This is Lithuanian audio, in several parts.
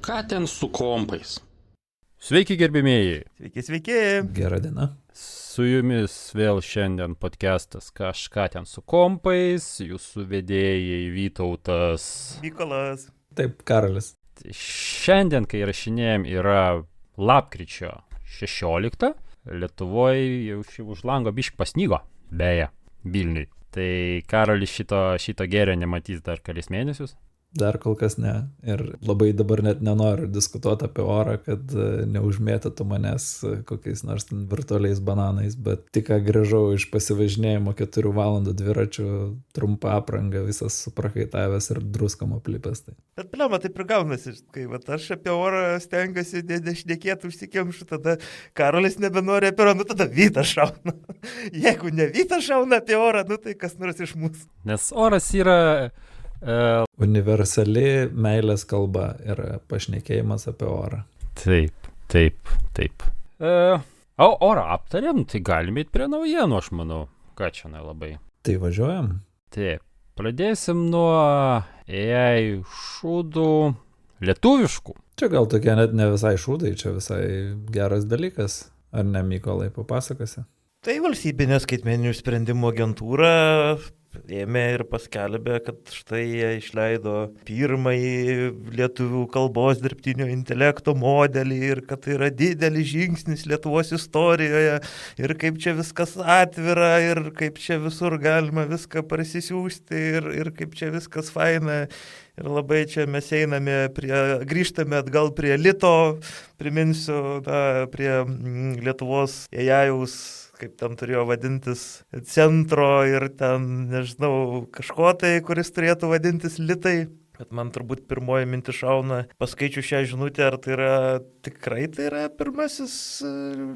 Ką ten su kompais? Sveiki gerbimieji. Sveiki. Gerą dieną. Su jumis vėl šiandien podcastas Kažką ten su kompais, jūsų vedėjai Vytautas. Mykolas. Taip, Karolis. Šiandien, kai rašinėjom, yra lapkričio 16. Lietuvoje jau už lango bišk pasnygo, beje, Vilniui. Tai Karolis šito gėrio nematys dar kelias mėnesius. Dar kol kas ne. Ir labai dabar net nenoriu diskutuoti apie orą, kad neužmėtytų manęs kokiais nors ten virtualiais bananais, bet tik ką grįžau iš pasivažinėjimo 4 valandų dviračių, trumpą aprangą, visas suprakaitavęs ir druskom aplipęs. Tai. Bet plema, taip ir gaunasi, kai aš apie orą stengiuosi nešnekėti, užsikemšu, tada Karolis nebenori apie orą, tada Vytas šauna. Jeigu ne Vytas šauna apie orą, tai kas nors iš mūsų. Nes oras yra... Universali meilės kalba yra pašnekėjimas apie orą. Taip. Orą aptarėm, tai galime įti prie naujienų, aš manau. Ką čia nelabai. Tai važiuojam? Taip. Pradėsim nuo AI šūdų lietuviškų. Čia gal tokie net ne visai šūdai, čia visai geras dalykas. Ar ne, Mykolai, papasakosi? Tai valstybinė skaitmeninių sprendimų agentūra ėmė ir paskelbė, kad štai jie išleido pirmąjį lietuvių kalbos dirbtinio intelekto modelį ir kad tai yra didelis žingsnis Lietuvos istorijoje ir kaip čia viskas atvira ir kaip čia visur galima viską parsisiųsti ir kaip čia viskas faina. Ir labai čia mes grįžtame atgal prie Lito, priminsiu, prie Lietuvos AI-aus, kaip ten turėjo vadintis, centro ir ten, nežinau, kažko tai, kuris turėtų vadintis Litai. Bet man turbūt pirmoji mintis šauna, paskaičiu šią žinutę, ar tai yra pirmasis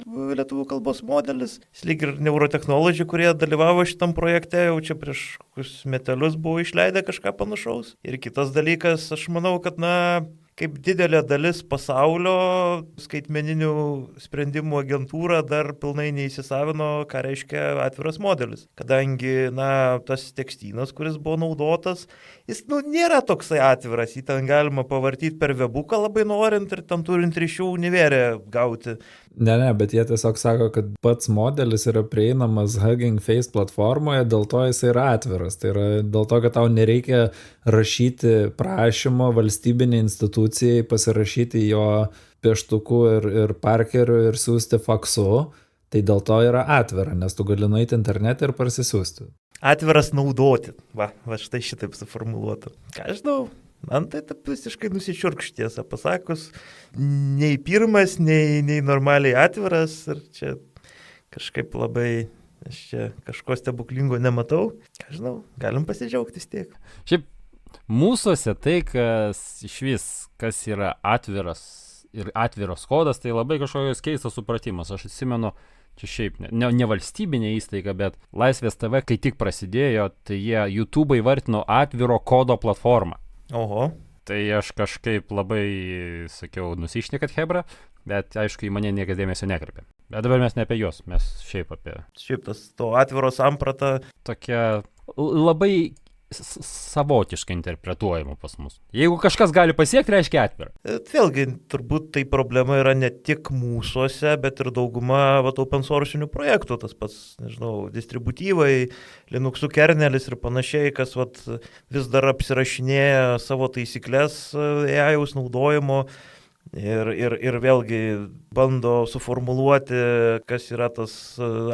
lietuvių kalbos modelis. Jis lyg ir Neurotechnology, kurie dalyvavo šitam projekte, jau čia prieš kokius metelius buvo išleidę kažką panašaus. Ir kitas dalykas, aš manau, kad kaip didelė dalis pasaulio skaitmeninių sprendimų agentūra dar pilnai neįsisavino, ką reiškia atviras modelis. Kadangi, tas tekstynas, kuris buvo naudotas, jis, nėra toksai atviras, jį ten galima pavartyti per webuką labai norint ir tam turint ryšių univere gauti. Ne, bet jie tiesiog sako, kad pats modelis yra prieinamas Hugging Face platformoje, dėl to jis yra atviras. Tai yra dėl to, kad tau nereikia rašyti prašymo valstybinė institucijai, pasirašyti jo pieštuku ir parkeriu ir siūsti faksu. Tai dėl to yra atvira, nes tu gali nueiti internetą ir parsisiųsti. Atviras naudoti. Va štai šitaip suformuluota. Ką žinau. Man tai visiškai nusičiurkš, tiesą pasakus, nei pirmas, nei normaliai atviras ir čia kažkaip labai, aš čia kažko stebuklingo nematau. Ką žinau, galim pasidžiaugtis tiek. Šiaip mūsuose tai, kas yra atviras ir atviras kodas, tai labai kažkokios keistas supratimas. Aš atsimenu, čia šiaip ne valstybinė įstaiga, bet Laisvės TV, kai tik prasidėjo, tai jie YouTube įvartino atviro kodo platformą. Oho. Tai aš kažkaip labai sakiau, nusišnekat hebra, bet aišku, į mane niekas dėmesio nekreipė. Bet dabar mes ne apie juos, mes šiaip apie... Šiaip to atviro samprata... Tokia labai savotiškai interpretuojama pas mus. Jeigu kažkas gali pasiekti, reiškia atvira. Vėlgi, turbūt tai problema yra ne tik mūsuose, bet ir dauguma open sourcinių projektų, tas pats, distributyvai, Linuxų kernelis ir panašiai, kas vis dar apsirašinėja savo taisyklės AI-aus naudojimo ir vėlgi bando suformuluoti, kas yra tas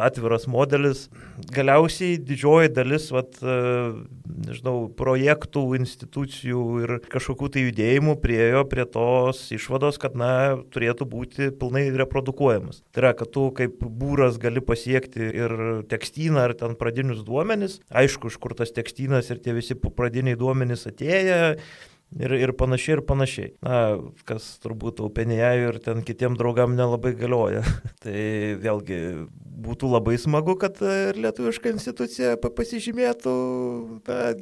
atviras modelis. Galiausiai didžioji dalis projektų, institucijų ir kažkokių tai judėjimų priėjo prie tos išvados, kad turėtų būti pilnai reprodukuojamas. Tai yra, kad tu kaip būras gali pasiekti ir tekstyną ar ten pradinius duomenis, aišku, iš kur tas tekstynas ir tie visi pradiniai duomenys atėję, ir panašiai. Kas turbūt OpenAI ir ten kitiem draugam nelabai galioja. Tai vėlgi būtų labai smagu, kad ir lietuviška institucija pasižymėtų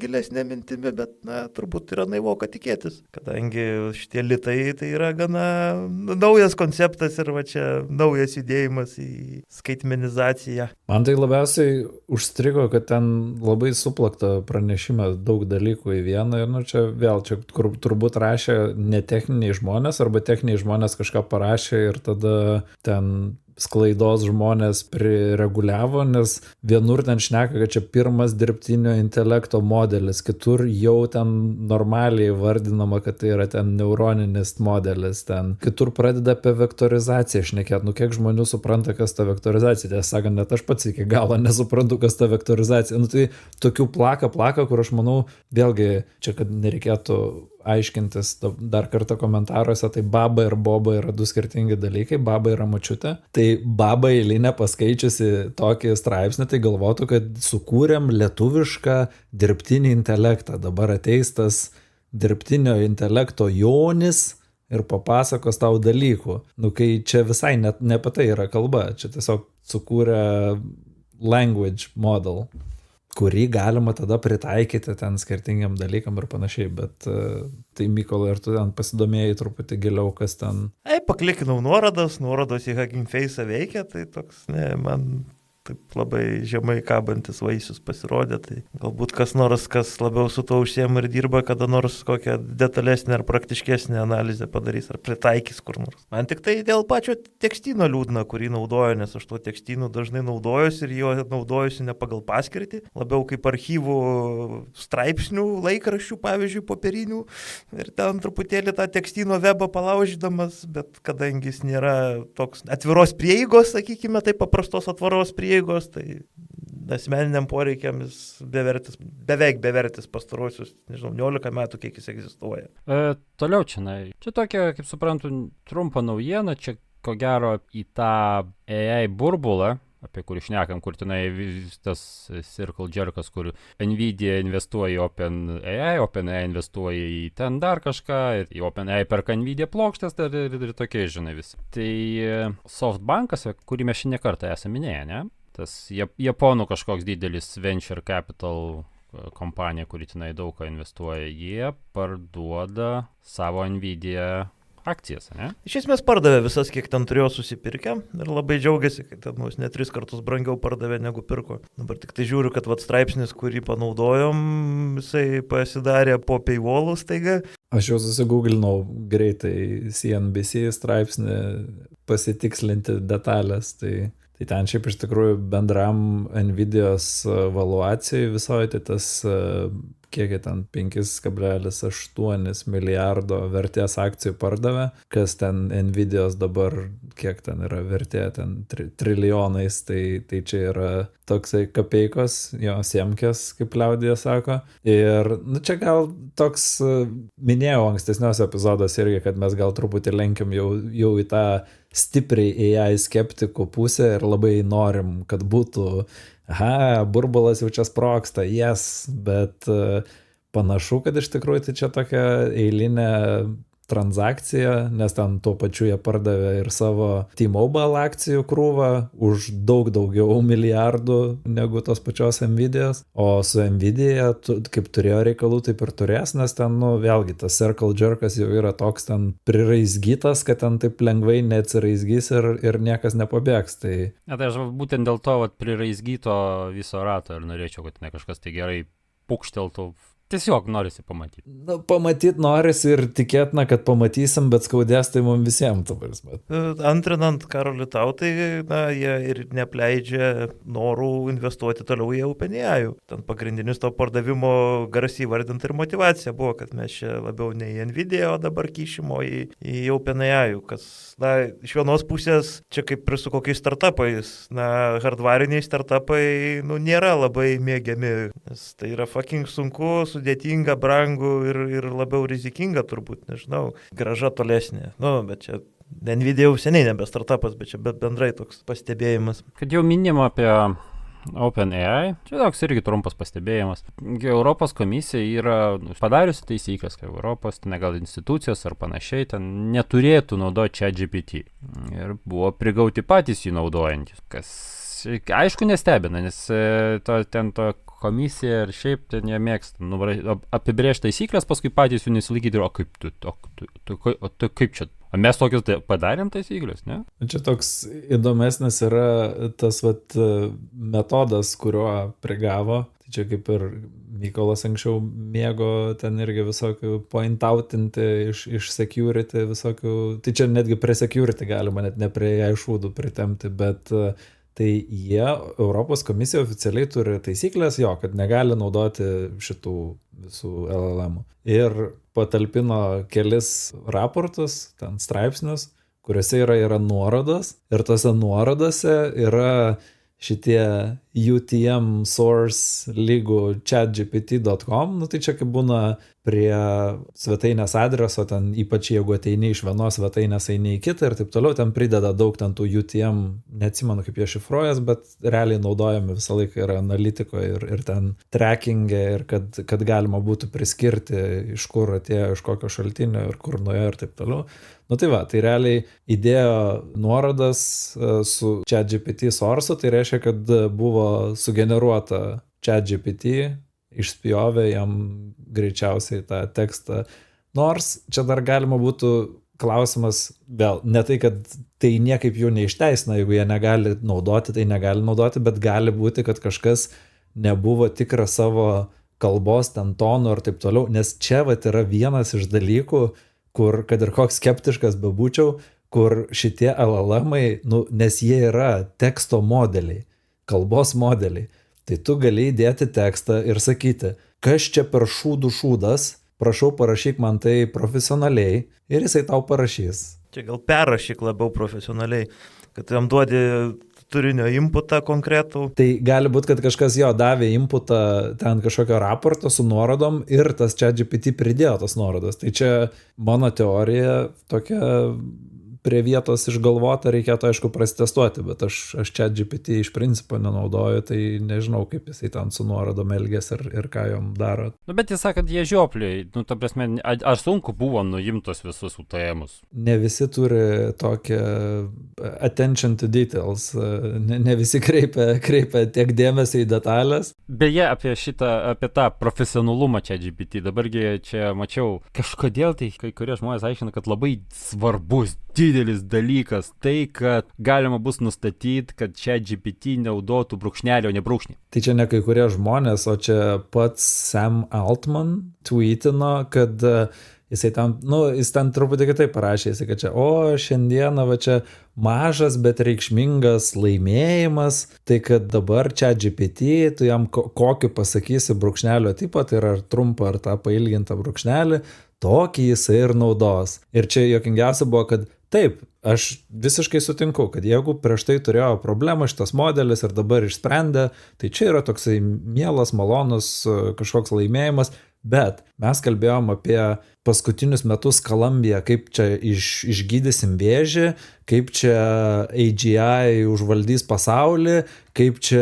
gilesnė mintimi, bet turbūt yra naivoka tikėtis, kadangi šitie litai tai yra gana naujas konceptas ir va čia naujas judėjimas į skaitmenizaciją. Man tai labiausiai užstrigo, kad ten labai suplakta pranešime daug dalykų į vieną ir čia vėl, kur turbūt rašė netechniniai žmonės arba techniniai žmonės kažką parašė ir tada ten sklaidos žmonės prireguliavo, nes vienur ten šneka, kad čia pirmas dirbtinio intelekto modelis, kitur jau ten normaliai vardinama, kad tai yra ten neuroninis modelis, ten kitur pradeda apie vektorizaciją šnekėti, kiek žmonių supranta, kas ta vektorizacija, tiesą sakant, net aš pats iki galo nesuprantu, kas ta vektorizacija, tai tokių plaka, kur aš manau, vėlgi, čia kad nereikėtų aiškintis dar kartą komentaruose, tai baba ir boba yra du skirtingi dalykai, baba yra močiutė, tai baba eilinė paskaičiusi tokį straipsnį, tai galvotų, kad sukūrėm lietuvišką dirbtinį intelektą, dabar ateis tas dirbtinio intelekto Jonis ir papasakos tau dalykų, kai čia visai ne apie tai yra kalba, čia tiesiog sukūrė language model, kurį galima tada pritaikyti ten skirtingiam dalykam ir panašiai, bet tai Mykolai, ar tu ten pasidomėjai truputį giliau, kas ten... Paklikinau nuorodos į Hugging Face veikia, tai toks, man taip labai žemai kabantis vaisius pasirodė, tai galbūt kas nors, kas labiau su to užsiema ir dirba, kada nors kokią detalesnę ar praktiškesnę analizę padarys ar pritaikys kur nors. Man tik tai dėl pačio tekstyno liūdna, kurį naudoju, nes aš tuo tekstynu dažnai naudojusi ir jo naudojusi ne pagal paskirtį, labiau kaip archyvų straipsnių, laikraščių, pavyzdžiui, popierinių ir ten truputėlį tą tekstyno webą palaužydamas, bet kadangi jis nėra toks atviros prieigos, sakykime, tai paprastos atvaros prieigos, tai asmeniniam poreikiams beveik bevertis pastarosius, 19 metų, kiek jis egzistuoja. Toliau čia tokia, kaip suprantu, trumpa naujiena, čia ko gero į tą AI burbulą, apie kurį šnekam, kur tenai tas circle jerkas, kur Nvidia investuoja į OpenAI investuoja į ten dar kažką, ir į OpenAI perka Nvidia plokštės ir tokie, žinai, visi. Tai Softbankas, kurį mes šiandien kartą esame minėję, ne? Tas japonų kažkoks didelis venture capital kompanija, kuri tenai daug ką investuoja, jie parduoda savo Nvidia akcijas, ne? Iš esmės pardavė visas, kiek ten turėjo susipirkę ir labai džiaugiasi, kad ten net 3 kartus brangiau pardavė negu pirko. Dabar tik tai žiūriu, kad straipsnis, kurį panaudojom, jisai pasidarė po paywallų staiga. Aš jau susigūglinau greitai CNBC straipsnį pasitikslinti detalės, tai ten šiaip iš tikrųjų bendram Nvidios valuacijai visoje, tai tas kiek ten 5,8 milijardo vertės akcijų pardavė, kas ten Nvidios dabar, kiek ten yra vertė, ten trilijonais, tai čia yra toksai kapeikos, jo siemkės, kaip liaudija sako. Ir čia gal toks, minėjau ankstesniuose epizoduose irgi, kad mes gal truputį lenkiam jau į tą stipriai AI skeptikų pusę ir labai norim, kad būtų burbulas jau čia sprogsta, bet panašu, kad iš tikrųjų tai čia tokia eilinė transakcija, nes ten tuo pačiu jie pardavė ir savo T-Mobile akcijų krūvą už daug daugiau milijardų negu tos pačios Nvidios, o su Nvidia kaip turėjo reikalų, taip ir turės, nes ten, vėlgi, tas circle jerkas jau yra toks ten priraizgytas, kad ten taip lengvai neatsiraizgys ir niekas nepabėgs. Tai aš būtent dėl to priraizgyto viso rato ir norėčiau, kad ne kažkas tai gerai pukšteltų. Tiesiog norisi pamatyti. Pamatyti norisi ir tikėtina, kad pamatysim, bet skaudės tai mums visiems. Antrinant Karolį tau, tai jie ir nepleidžia norų investuoti toliau į OpenAI. Ten pagrindinis to pardavimo garsiai vardinta ir motivacija buvo, kad mes čia labiau ne į Nvidia, o dabar kišimo į OpenAI, kas, iš vienos pusės, čia kaip ir su kokiais startupais, hardvariniai startupai, nėra labai mėgiami, nes tai yra fucking sunku, sudėtinga, brangu ir labiau rizikinga turbūt, nežinau, grąža tolesnė. Bet čia Nvidia jau seniai nebe startupas, bet čia bendrai toks pastebėjimas. Kad jau minima apie OpenAI, čia toks irgi trumpas pastebėjimas. Europos komisija yra padariusi taisyklės, kad Europos gal institucijos ar panašiai ten neturėtų naudoti ChatGPT. Ir buvo prigauti patys jį naudojantis, kas aišku, nestebina, nes to komisija ir šiaip ten jie mėgsta apibrėžti taisyklės, paskui patys jų nesilaikyti ir kaip čia? O mes tokius padarėm taisyklės, ne? Čia toks įdomesnis yra tas metodas, kuriuo prigavo. Tai čia kaip ir Mykolas anksčiau mėgo ten irgi visokių point-outinti iš security visokių. Tai čia netgi prie security galima, net ne prie išvūdų pritemti, bet tai jie, Europos komisija oficialiai turi taisyklės, kad negali naudoti šitų visų LLM-ų. Ir patalpino kelis raportus, ten straipsnius, kuriuose yra nuorodos. Ir tose nuorodose yra šitie UTM source lygu chatgpt.com, tai čia kaip būna prie svetainės adreso, ten ypač jeigu ateini iš vienos svetainės, eini į kitą ir taip toliau, ten prideda daug ten tų UTM, neatsimenu kaip jie šifruojas, bet realiai naudojami visą laiką yra analitikoje ir ten tracking'e ir kad galima būtų priskirti, iš kur atėjo, iš kokio šaltinio ir kur nuėjo ir taip toliau. Tai tai realiai įdėjo nuorodas su ChatGPT source, tai reiškia, kad buvo sugeneruota ChatGPT, išspjovė jam greičiausiai tą tekstą. Nors čia dar galima būtų klausimas, vėl, ne tai, kad tai niekaip jų neišteisina, jeigu jie negali naudoti, tai negali naudoti, bet gali būti, kad kažkas nebuvo tikras savo kalbos, ten tonų ir taip toliau, nes čia yra vienas iš dalykų, kur, kad ir koks skeptiškas bebūčiau, kur šitie LLM-ai, nes jie yra teksto modeliai, kalbos modeliai, tai tu gali įdėti tekstą ir sakyti, kas čia per šūdų šūdas, prašau parašyk man tai profesionaliai ir jisai tau parašys. Čia gal perrašyk labiau profesionaliai, kad jam duodi turinio inputą konkretų. Tai gali būti, kad kažkas davė inputą ten kažkokio raporto su nuorodom ir tas ChatGPT pridėjo tas nuorodas. Tai čia mano teorija tokia prie vietos išgalvota, reikėtų aišku prasitestuoti, bet aš ChatGPT iš principo nenaudoju, tai nežinau, kaip jisai ten su nuorodom elgėsi ir ką jom daro. Bet jis sakė, kad jie žiopliai, ta prasme, ar sunku buvo nuimtos visus UTM-us? Ne visi turi tokią attention to details, ne visi kreipia tiek dėmesio į detalės. Beje, apie tą profesionalumą ChatGPT, dabargi čia mačiau, kažkodėl tai kai kurie žmonės aiškina, kad labai svarbus, didelis dalykas tai, kad galima bus nustatyti, kad ChatGPT naudotų brūkšnelį, o ne brūkšnį. Tai čia ne kai kurie žmonės, o čia pats Sam Altman tweetino, kad jisai ten truputį kitaip parašė, jisai, kad čia, šiandieną čia mažas, bet reikšmingas laimėjimas, tai kad dabar ChatGPT, tu jam kokį pasakysi brūkšnelio tipą, tai yra ar trumpą, ar tą pailgintą brūkšnelį, tokį jisai ir naudos. Ir čia juokingiausia buvo, kad taip, aš visiškai sutinku, kad jeigu prieš tai turėjo problemą šitas modelis ir dabar išsprendė, tai čia yra toksai mielas, malonus kažkoks laimėjimas, bet mes kalbėjom apie paskutinius metus Kolumbiją, kaip čia išgydysim vėžį, kaip čia AGI užvaldys pasaulį, kaip čia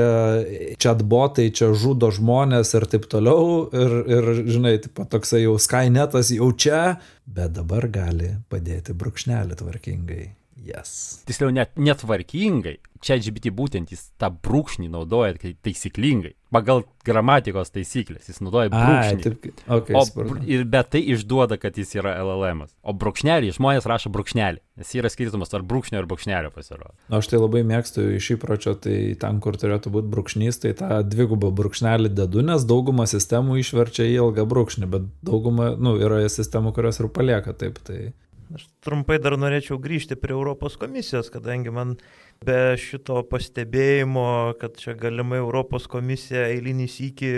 chatbotai čia žudo žmonės ir taip toliau, ir žinai, toksai jau Skynetas jau čia, bet dabar gali padėti brūkšnelį tvarkingai. Yes. Tiksliau, netvarkingai. ChatGPT būtent jis tą brūkšnį naudoja taisyklingai. Pagal gramatikos taisyklės jis naudoja brūkšnį. Bet tai išduoda, kad jis yra LLM-as. O brūkšnelį žmonės rašo brūkšnelį. Nes yra skirtumas ar brūkšnio ar brūkšnelio pasirodo. Aš tai labai mėgstu iš įpročio, tai ten, kur turėtų būti brūkšnys, tai tą dvigubą brūkšnelį dedu, nes dauguma sistemų išverčia į ilgą brūkšnį, bet dauguma, yra sistemų, kurios ir palieka taip. Tai... Aš trumpai dar norėčiau grįžti prie Europos komisijos, kadangi man be šito pastebėjimo, kad čia galimai Europos komisija eilinį sykį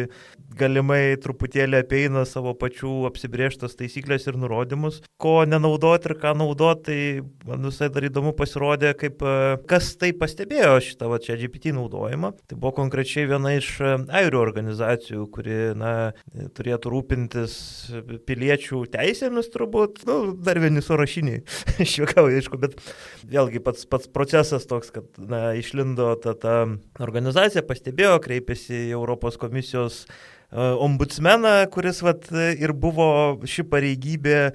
galimai truputėlį apeina savo pačių apsibrėžtas taisyklės ir nurodymus, ko nenaudoti ir ką naudoti, tai man visai dar įdomu pasirodė, kas tai pastebėjo šitą ChatGPT naudojimą. Tai buvo konkrečiai viena iš airių organizacijų, kuri turėtų rūpintis piliečių teisėmis turbūt, dar vieni surašiniai, šviekauju, aišku, bet vėlgi pats procesas toks, kad išlindo ta organizacija, pastebėjo, kreipėsi į Europos komisijos ombudsmeną, kuris ir buvo ši pareigybė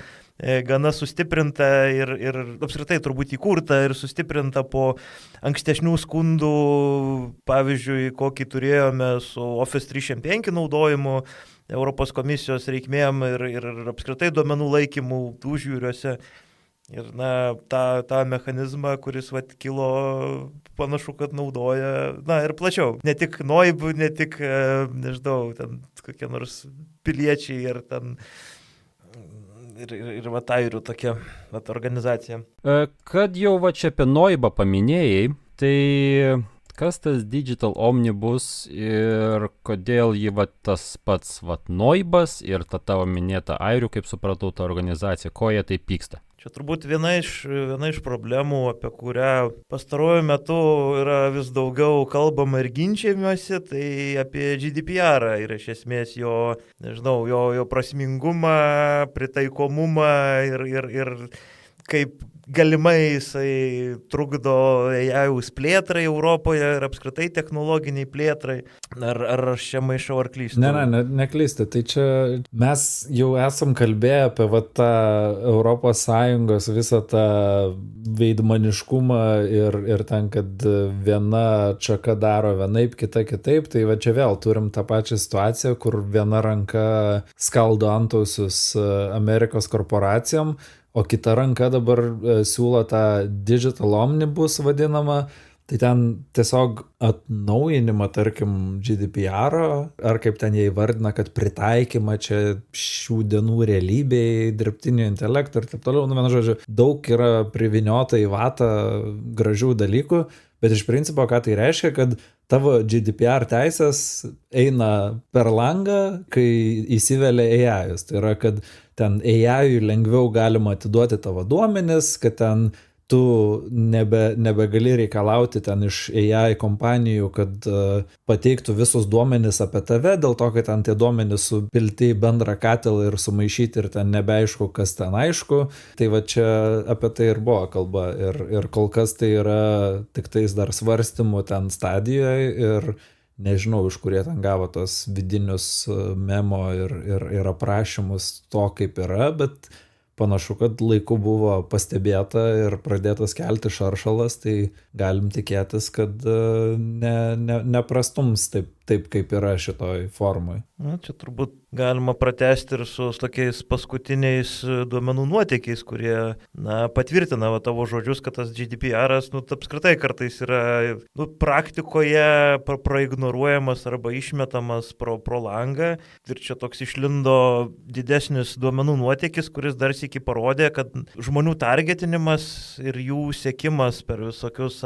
gana sustiprinta ir apskritai turbūt įkurta ir sustiprinta po ankstesnių skundų, pavyzdžiui, kokį turėjome su Office 365 naudojimu, Europos komisijos reikmėm ir apskritai duomenų laikymų užjūriuose. Ir tą mechanizmą, kuris kilo, panašu, kad naudoja, ir plačiau. Ne tik Noib, ne tik, nežinau, ten kokie nors piliečiai ir ten ir airių tokia organizacija. Kad jau čia apie Noibą paminėjai, tai kas tas Digital Omnibus ir kodėl jį tas pats Noibas ir ta tavo minėta airių, kaip supratau, ta organizacija, ko jie taip pyksta? Čia turbūt viena iš problemų, apie kurią pastaruoju metu yra vis daugiau kalbama ir ginčiamiuose, tai apie GDPR ir iš esmės jo prasmingumą, pritaikomumą ir kaip galimai jisai trukdo AI-us plėtrai Europoje ir apskritai technologiniai plėtrai. Ar aš čia maišau ar klystu? Ne, neklysti. Tai čia mes jau esam kalbėję apie tą ES visą tą veidmaniškumą ir ten, kad viena čaka daro vienaip, kita kitaip. Tai čia vėl turim tą pačią situaciją, kur viena ranka skaldo antausius Amerikos korporacijom, o kita ranka dabar siūlo tą Digital Omnibus vadinamą, tai ten tiesiog atnaujinimą, tarkim, GDPR, ar kaip ten jie įvardina, kad pritaikymą čia šių dienų realybėj, dirbtinio intelekto ir taip toliau. Vienu žodžiu, daug yra priviniota į vatą gražių dalykų, bet iš principo, ką tai reiškia, kad tavo GDPR teisės eina per langą, kai įsivelia AI-us. Tai yra, kad ten AI-ui lengviau galima atiduoti tavo duomenis, kad ten tu nebegali reikalauti ten iš AI kompanijų, kad pateiktų visus duomenis apie tave, dėl to, kad ten tie duomenis supilti į bendrą katilą ir sumaišyti ir ten nebeaišku, kas ten aišku. Tai čia apie tai ir buvo kalba ir kol kas tai yra tik tais dar svarstymų ten stadijoje ir nežinau, iš kurie ten gavo tos vidinius memo ir aprašymus to, kaip yra, bet panašu, kad laiku buvo pastebėta ir pradėtas kelti šaršalas, tai galim tikėtis, kad neprastums taip, kaip yra šitoj formai. Čia turbūt galima pratesti ir su tokiais paskutiniais duomenų nuotekiais, kurie patvirtina tavo žodžius, kad tas GDPR-as apskritai kartais yra praktikoje praignoruojamas arba išmetamas pro langą. Ir čia toks išlindo didesnis duomenų nuotėkis, kuris dar sykį parodė, kad žmonių targetinimas ir jų sekimas per visokius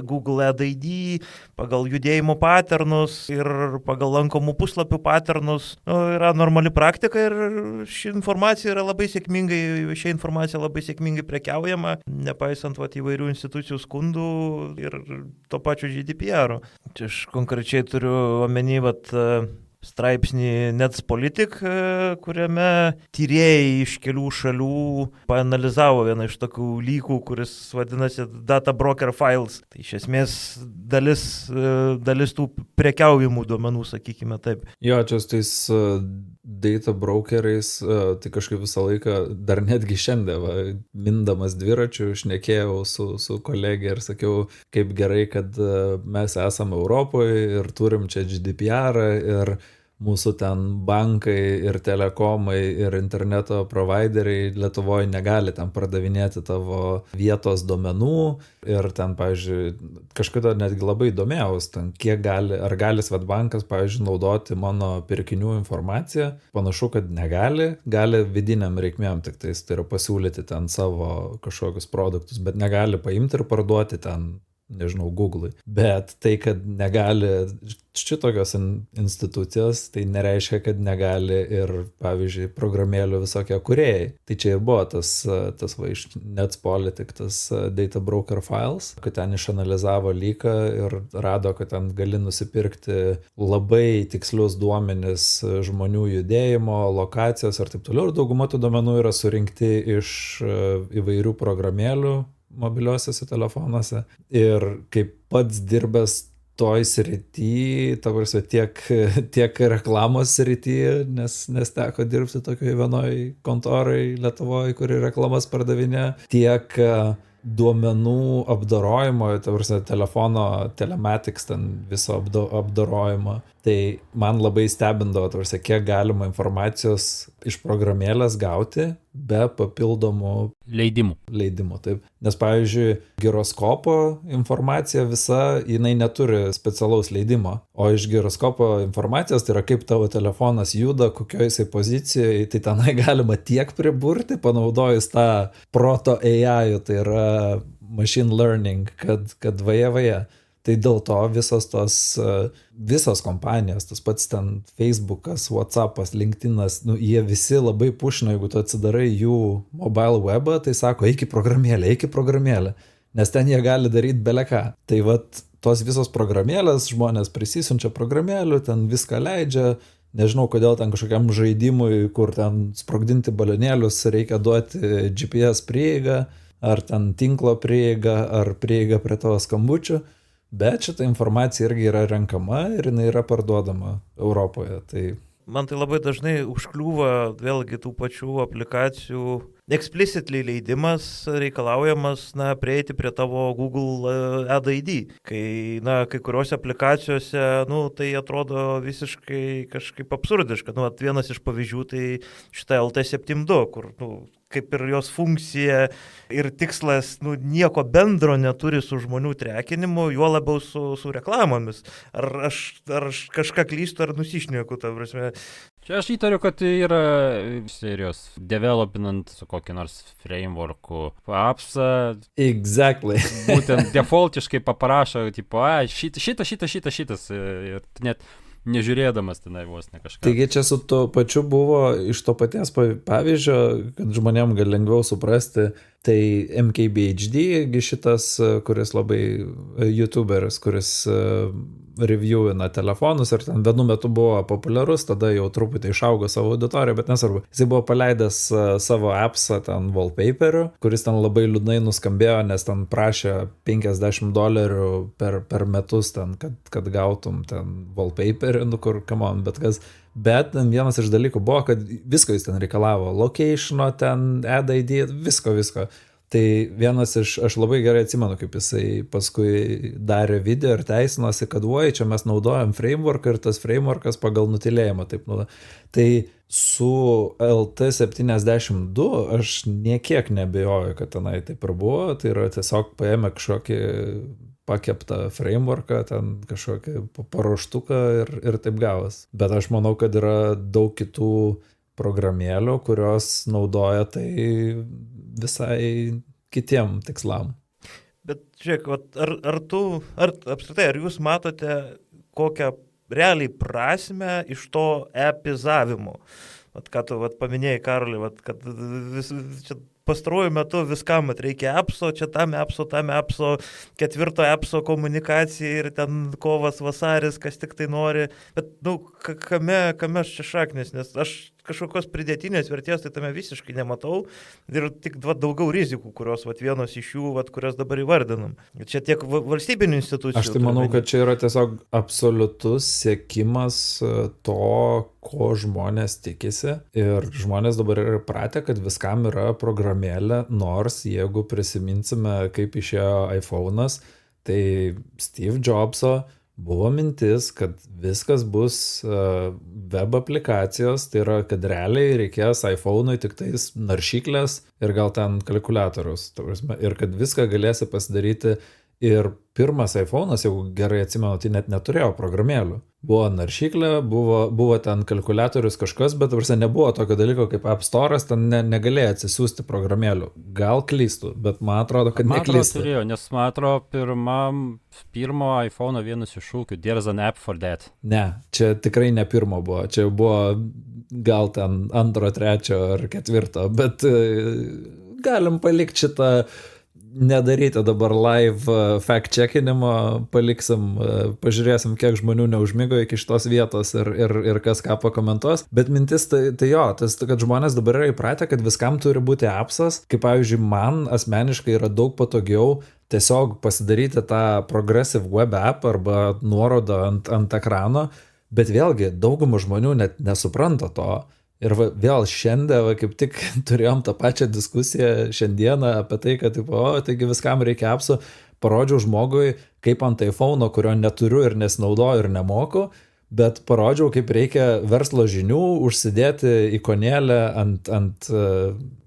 Google Ad ID, pagal judėjimo paternus ir pagal lankomų puslapių paternus yra normali praktika ir ši informacija yra labai sėkmingai prekiaujama, nepaisant įvairių institucijų skundų ir to pačio GDPR. Čia aš konkrečiai turiu omeny straipsnį Netspolitik, kuriame tyrėjai iš kelių šalių paanalizavo vieną iš tokių lygų, kuris vadinasi Data Broker Files. Tai iš esmės dalis tų prekiaujimų duomenų, sakykime taip. Jo, čia su tais data brokeriais, tai kažkaip visą laiką, dar netgi šiandien, mindamas dviračių, šnekėjau su kolegė ir sakiau, kaip gerai, kad mes esame Europoje ir turim čia GDPR ir mūsų ten bankai ir telekomai ir interneto provideriai Lietuvoje negali ten pardavinėti tavo vietos duomenų ir ten, pavyzdžiui, kažkada netgi labai domėjaus, ten kiek gali Swedbankas, pavyzdžiui, naudoti mano pirkinių informaciją. Panašu, kad gali vidiniam reikmėm tik tais, tai yra pasiūlyti ten savo kažkokius produktus, bet negali paimti ir parduoti ten, nežinau, Google'ui. Bet tai, kad negali šitokios institucijos, tai nereiškia, kad negali ir, pavyzdžiui, programėlių visokie kūrėjai. Tai čia ir buvo tas iš Netspolitik, tas Data Broker Files, kad ten išanalizavo lyką ir rado, kad ten gali nusipirkti labai tikslius duomenis žmonių judėjimo, lokacijos ir taip toliau. Ir dauguma tų duomenų yra surinkti iš įvairių programėlių mobiliuosiuose telefonuose. Ir kaip pats dirbęs toj srity, ta prasme, tiek reklamos srity, nes teko dirbti tokioje vienoj kontorai Lietuvoje, kuri reklamas pardavinė, tiek duomenų apdorojimo, ta prasme, telefono, telematics, ten viso apdorojimo. Tai man labai stebindavo, ta prasme, kiek galima informacijos iš programėlės gauti be papildomų leidimų. Taip. Nes, pavyzdžiui, giroskopo informacija visa, jinai neturi specialaus leidimo, o iš giroskopo informacijos, tai yra kaip tavo telefonas juda, kokioje jisai pozicijoje, tai tenai galima tiek priburti, panaudojus tą proto AI, tai yra machine learning, kad vaje. Tai dėl to visos kompanijos, tas pats ten Facebookas, WhatsAppas, LinkedInas, jie visi labai pušina, jeigu tu atsidarai jų mobile webą, tai sako, eik į programėlę, nes ten jie gali daryti beleką. Tai vat tos visos programėlės, žmonės prisisunčia programėlių, ten viską leidžia, nežinau, kodėl ten kažkokiam žaidimui, kur ten sprogdinti balionėlius, reikia duoti GPS prieigą, ar ten tinklo prieigą, ar prieigą prie tavo skambučių. Bet šita informacija irgi yra renkama ir jinai yra parduodama Europoje. Tai man tai labai dažnai užkliūva vėlgi tų pačių aplikacijų explicitly leidimas reikalaujamas, prieiti prie tavo Google Ad ID. Kai kuriuose aplikacijose, tai atrodo visiškai kažkaip absurdiška. Vienas iš pavyzdžių tai šitą LT72, kur, kaip ir jos funkcija ir tikslas, nieko bendro neturi su žmonių trekinimu, juo labiau su reklamomis. Ar aš kažką klystu, ar nusišnieku, ta prasme. Čia aš įtariu, kad yra serijos developinant su kokį nors frameworku appsą. Exactly. Būtent defaultiškai paprašo, tipo, šitas ir net nežiūrėdamas tenai vos ne kažką. Taigi čia su to pačiu buvo iš to paties pavyzdžio, kad žmonėm gal lengviau suprasti, tai MKBHD, šitas, kuris labai YouTuberis, kuris reviewina telefonus ir ten vienu metu buvo populiarus, tada jau truputį išaugo savo auditoriją, bet nesvarbu. Jis buvo paleidęs savo appsą ten wallpaperiu, kuris ten labai liūdnai nuskambėjo, nes ten prašė $50 per metus ten, kad gautum ten wallpaperį, kur, come on, bet kas. Bet vienas iš dalykų buvo, kad visko jis ten reikalavo, locationo ten, Ad ID, visko. Tai vienas aš labai gerai atsimenu, kaip jisai paskui darė video ir teisinosi, kad čia mes naudojam frameworką ir tas frameworkas pagal nutilėjimą. Tai su LT72 aš niekiek nebejoju, kad tenai taip ir buvo, tai yra tiesiog paėmė kažkokį pakeptą frameworką, ten kažkokį paruoštuką ir taip gavas. Bet aš manau, kad yra daug kitų programėlių, kurios naudoja tai visai kitiem tikslam. Bet žiūrėk, ar jūs matote kokią realiai prasmę iš to epizavimo? Ką tu paminėjai, Karoli, kad čia pastaruoju metu viskam reikia appso, čia tam appso, ketvirto appso komunikacija ir ten kovas, vasaris, kas tik tai nori. Bet, kame čia šaknis, nes aš kažkokios pridėtinės vertės tai tame visiškai nematau ir tik daugiau rizikų, kurios vienos iš jų, kurias dabar įvardinam. Čia tiek valstybinių institucijų. Aš tai manau, kad čia yra tiesiog absoliutus siekimas to, ko žmonės tikisi ir žmonės dabar yra pratę, kad viskam yra programėlė, nors jeigu prisiminsime, kaip išėjo iPhone'as, tai Steve Jobso buvo mintis, kad viskas bus web aplikacijos, tai yra, kad realiai reikės iPhone'ui tik tais naršyklės ir gal ten kalkuliatorius, ir kad viską galėsi pasidaryti. Ir pirmas iPhone'as, jeigu gerai atsimenu, tai net neturėjo programėlių. Buvo naršyklė, buvo ten kalkuliatorius kažkas, bet nebuvo tokio dalyko kaip App Store'as, ten negalėjo atsisiųsti programėlių. Gal klystų, bet man atrodo, kad neklystų. Turėjo, nes man atrodo, pirmo iPhone'o vienas iš šūkių, there's an app for that. Ne, čia tikrai ne pirmo buvo, čia buvo gal ten 2, 3 ar 4, bet galim palikti šitą nedaryti dabar live fact-checkinimo, paliksim, pažiūrėsim, kiek žmonių neužmigo iki šitos vietos ir kas ką pakomentuos. Bet mintis tai jo, tas, kad žmonės dabar yra įpratę, kad viskam turi būti appsas. Kaip pavyzdžiui, man asmeniškai yra daug patogiau tiesiog pasidaryti tą progressive web app arba nuorodą ant ekrano, bet vėlgi daugumą žmonių net nesupranta to. Ir vėl šiandien, kaip tik turėjom tą pačią diskusiją šiandieną apie tai, kad taigi viskam reikia appsų, parodžiau žmogui, kaip ant iPhone'o, kurio neturiu ir nesinaudoju ir nemoku, bet parodžiau, kaip reikia verslo žinių užsidėti ikonėlę ant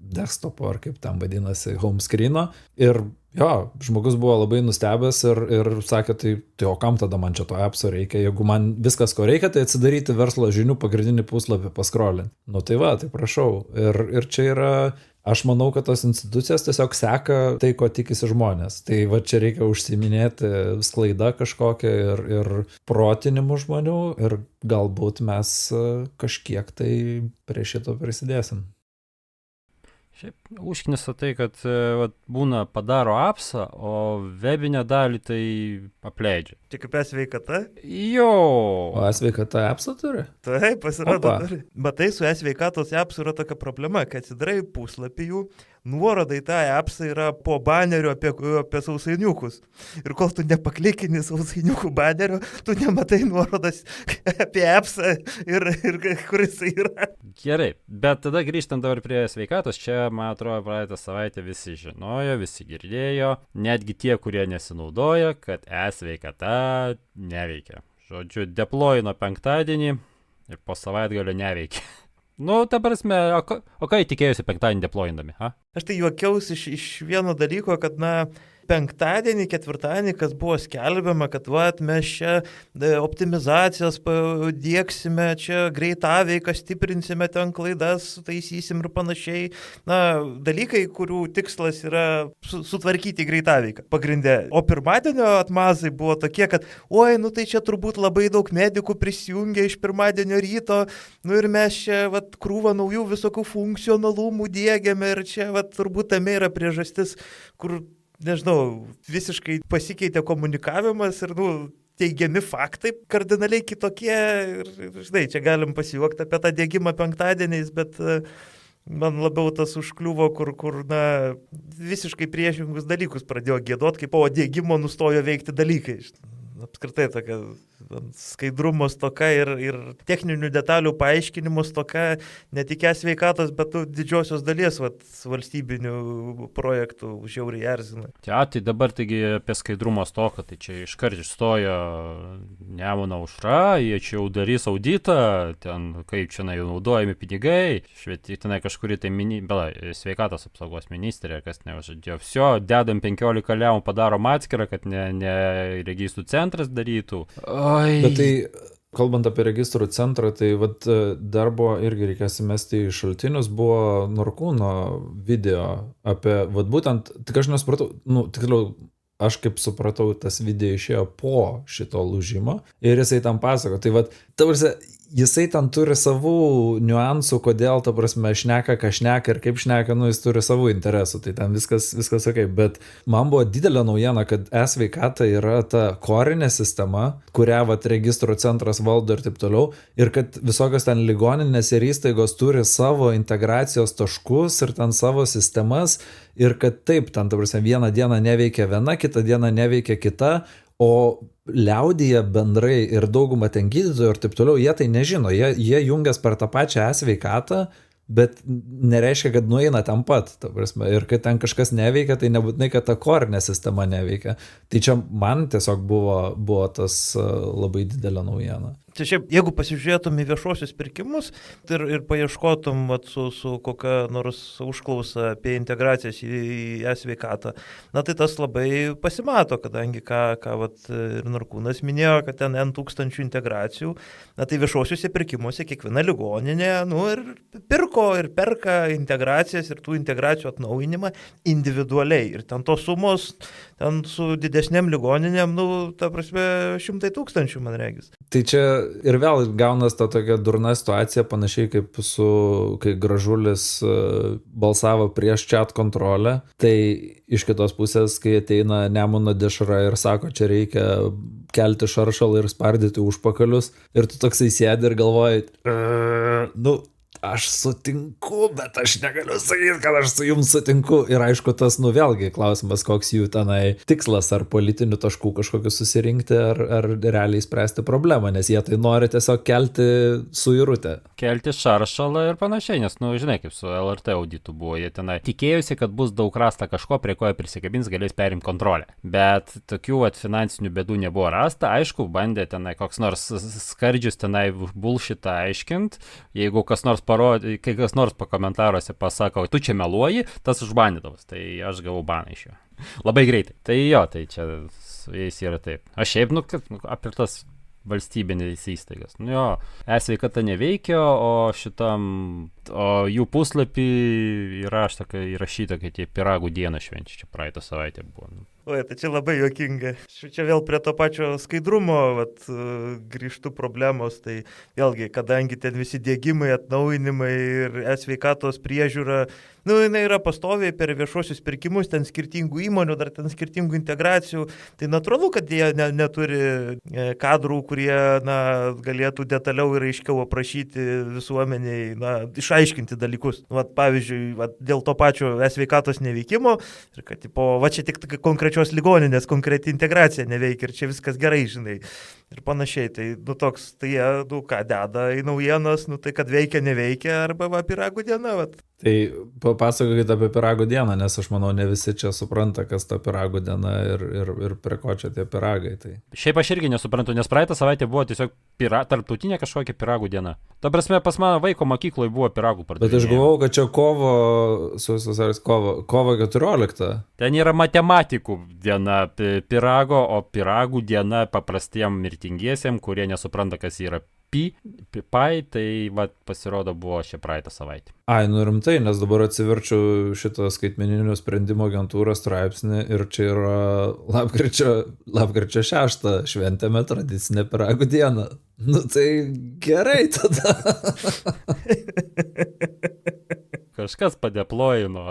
desktopo, ar kaip tam vadinasi, home screen'o. Ir jo, žmogus buvo labai nustebęs ir sakė, tai o kam tada man čia to appso reikia, jeigu man viskas, ko reikia, tai atsidaryti verslo žinių pagrindinį puslapį paskrolinti. Nu tai va, tai prašau. Ir čia yra, aš manau, kad tos institucijos tiesiog seka tai, ko tikisi žmonės. Tai va čia reikia užsiminėti sklaida kažkokią ir protinimu žmonių ir galbūt mes kažkiek tai prie šito prisidėsim. Šiaip užknisa tai, kad būna padaro appsą, o webinę dalį tai apleidžia. Čia kaip e-sveikata? Jo. O e-sveikata appsą turi? Taip, pasirodo turi. Matai, su e-sveikatos appsų yra tokia problema, kad atsidarai puslapį jų, nuoroda į tą appsą yra po baneriu apie sausainiukus. Ir kol tu nepaklikini sausainiukų banerio, tu nematai nuorodas apie appsą ir kur jisai yra. Gerai, bet tada grįžtant dabar prie sveikatos, čia, man atrodo, praeitą savaitę visi žinojo, visi girdėjo, netgi tie, kurie nesinaudoja, kad e-sveikata neveikia. Žodžiu, deployino penktadienį ir po savaitgalio neveikia. Nu, ta prasme, o ką įtikėjusi penktadienį deployindami, ha? Aš tai juokiausi iš vieno dalyko, kad, penktadienį, ketvirtadienį, kas buvo skelbiama, kad mes čia optimizacijas dieksime, čia greitaveiką stiprinsime, ten klaidas taisysim ir panašiai. Dalykai, kurių tikslas yra sutvarkyti greitaveiką pagrindė. O pirmadienio atmazai buvo tokie, kad tai čia turbūt labai daug medikų prisijungia iš pirmadienio ryto, ir mes čia krūvą naujų visokių funkcionalumų diegiame ir čia turbūt tame yra priežastis, kur nežinau, visiškai pasikeitė komunikavimas ir, teigiami faktai kardinaliai kitokie. Ir žinai, čia galim pasijuokti apie tą diegimą penktadieniais, bet man labiau tas užkliuvo, kur visiškai priešingus dalykus pradėjo giedot, kaip po diegimo nustojo veikti dalykai. Apskritai tokia skaidrumo stoka ir techninių detalių paaiškinimo stoka, ne tik e-sveikatos, bet didžiosios dalies valstybinių projektų žiauriai erzina. Tai dabar taigi apie skaidrumo stoką, tai čia iškart išstojo Nemuno aušra, jie čia jau darys auditą, ten kaip čia jau naudojami pinigai, švietinai kažkuri tai sveikatos apsaugos ministerija, kas neužadėjo. Vsio, dedam 15 liaumų, padarom atskirą, kad ne registrų centras darytų. Bet tai, kalbant apie registrų centrą, tai dar buvo, irgi reikės įmesti į šaltinius, buvo Norkūno video apie, būtent, tik aš nesupratau, tiksliau, aš kaip supratau, tas video išėjo po šito lūžimo ir jisai tam pasako. Tai jisai ten turi savų niuansų, kodėl, ta prasme, šneka, ką šneka ir kaip šneka, jis turi savų interesų, tai ten viskas okay. Bet man buvo didelė naujiena, kad e-sveikata yra ta korinė sistema, kurią registro centras valdo ir taip toliau, ir kad visokios ten ligoninės ir įstaigos turi savo integracijos taškus ir ten savo sistemas, ir kad taip, ten, ta prasme, vieną dieną neveikia viena, kitą dieną neveikia kita, o liaudyje bendrai ir dauguma ten gydytojų ir taip toliau, jie tai nežino, jie jungias per tą pačią e-sveikatą, bet nereiškia, kad nueina ten pat, ta prasme, ir kai ten kažkas neveikia, tai nebūtinai, kad ta korinė sistema neveikia. Tai čia man tiesiog buvo tas labai didelė naujiena. Tai šiaip, jeigu pasižiūrėtum į viešuosius pirkimus ir paieškotum su kokia nors užklausa apie integracijas į e-sveikatą, tai tas labai pasimato, kadangi ką ir Norkūnas minėjo, kad ten N tūkstančių integracijų, tai viešuosiuose pirkimuose kiekviena ligoninė ir pirko ir perka integracijas ir tų integracijų atnaujinimą individualiai. Ir ten tos sumos, ten su didesnėm ligoninėm, ta prasme, 100 000, man regis. Tai čia ir vėl gaunas ta tokia durna situacija, panašiai kaip kai Gražulis balsavo prieš chat kontrolę, tai iš kitos pusės, kai ateina Nemuno Dešra ir sako, čia reikia kelti šaršalą ir spardyti užpakalius, ir tu toksai sėdi ir galvoji, aš sutinku, bet aš negaliu sakyti, kad aš su jums sutinku. Ir aišku, tas, vėlgi klausimas, koks jų tenai tikslas, ar politinių taškų kažkokius susirinkti, ar realiai spręsti problemą, nes jie tai nori tiesiog kelti suirutę. Kelti šaršalą ir panašiai, nes, žinai, kaip su LRT auditu buvo, jie tenai tikėjusi, kad bus daug rasta kažko, prie ko jie prisikabins, galės perimti kontrolę. Bet tokių finansinių bėdų nebuvo rasta, aišku, bandė tenai koks nors skardžius tenai bullshitą aiškint, jeigu kas nors kai kas nors pakomentaruose pasako, tu čia meluoji, tas užbandytavas. Tai aš gavau baną iš jo. Labai greitai. Tai jo, tai čia su jais yra taip. Aš šiaip, apie tas valstybinės įstaigas. E-sveikata neveikia, o jų puslapį įrašyta, kad jie pyragų dieną švenčia. Čia praeitą savaitę buvo. Oi, tai čia labai juokinga. Čia vėl prie to pačio skaidrumo grįžtų problemos. Tai vėlgi, kadangi ten visi dėgymai, atnaujinimai ir e-sveikatos priežiūra, jinai yra pastoviai per viešuosius pirkimus, ten skirtingų įmonių, dar ten skirtingų integracijų. Tai natūralu, kad jie neturi kadrų, kurie galėtų detaliau ir aiškiau aprašyti visuomeniai, išaiškinti dalykus. Pavyzdžiui, dėl to pačio e-sveikatos neveikimo, ir kad čia tik konkrečios ligoninės, konkreti integracija neveikia ir čia viskas gerai, žinai. Ir panašiai. Tai, tai jie, ką deda į naujienas, tai kad veikia, neveikia, arba pyragų diena. Tai papasakokit apie pyragų dieną, nes aš manau, ne visi čia supranta, kas ta pyragų diena ir prie ko čia tie pyragai. Tai. Šiaip aš irgi nesuprantu, nes praeitą savaitę buvo tiesiog tarptautinė kažkokia pyragų diena. Ta prasme, pas mano vaiko mokykloje buvo pyragų pardavinėjama. Bet aš galvojau, kad čia kovo 14. Ten yra matematikų diena pyrago, o pyragų diena paprastiem mirtingiesiem, kurie nesupranta, kas yra pai, tai pasirodo buvo šią praeitą savaitę. Rimtai, nes dabar atsiverčiu šitą skaitmeninio sprendimo agentūros straipsnį ir čia yra lapkričio 6 šventėme tradicinę pyragų dieną. Tai gerai tada. Kažkas padeplojino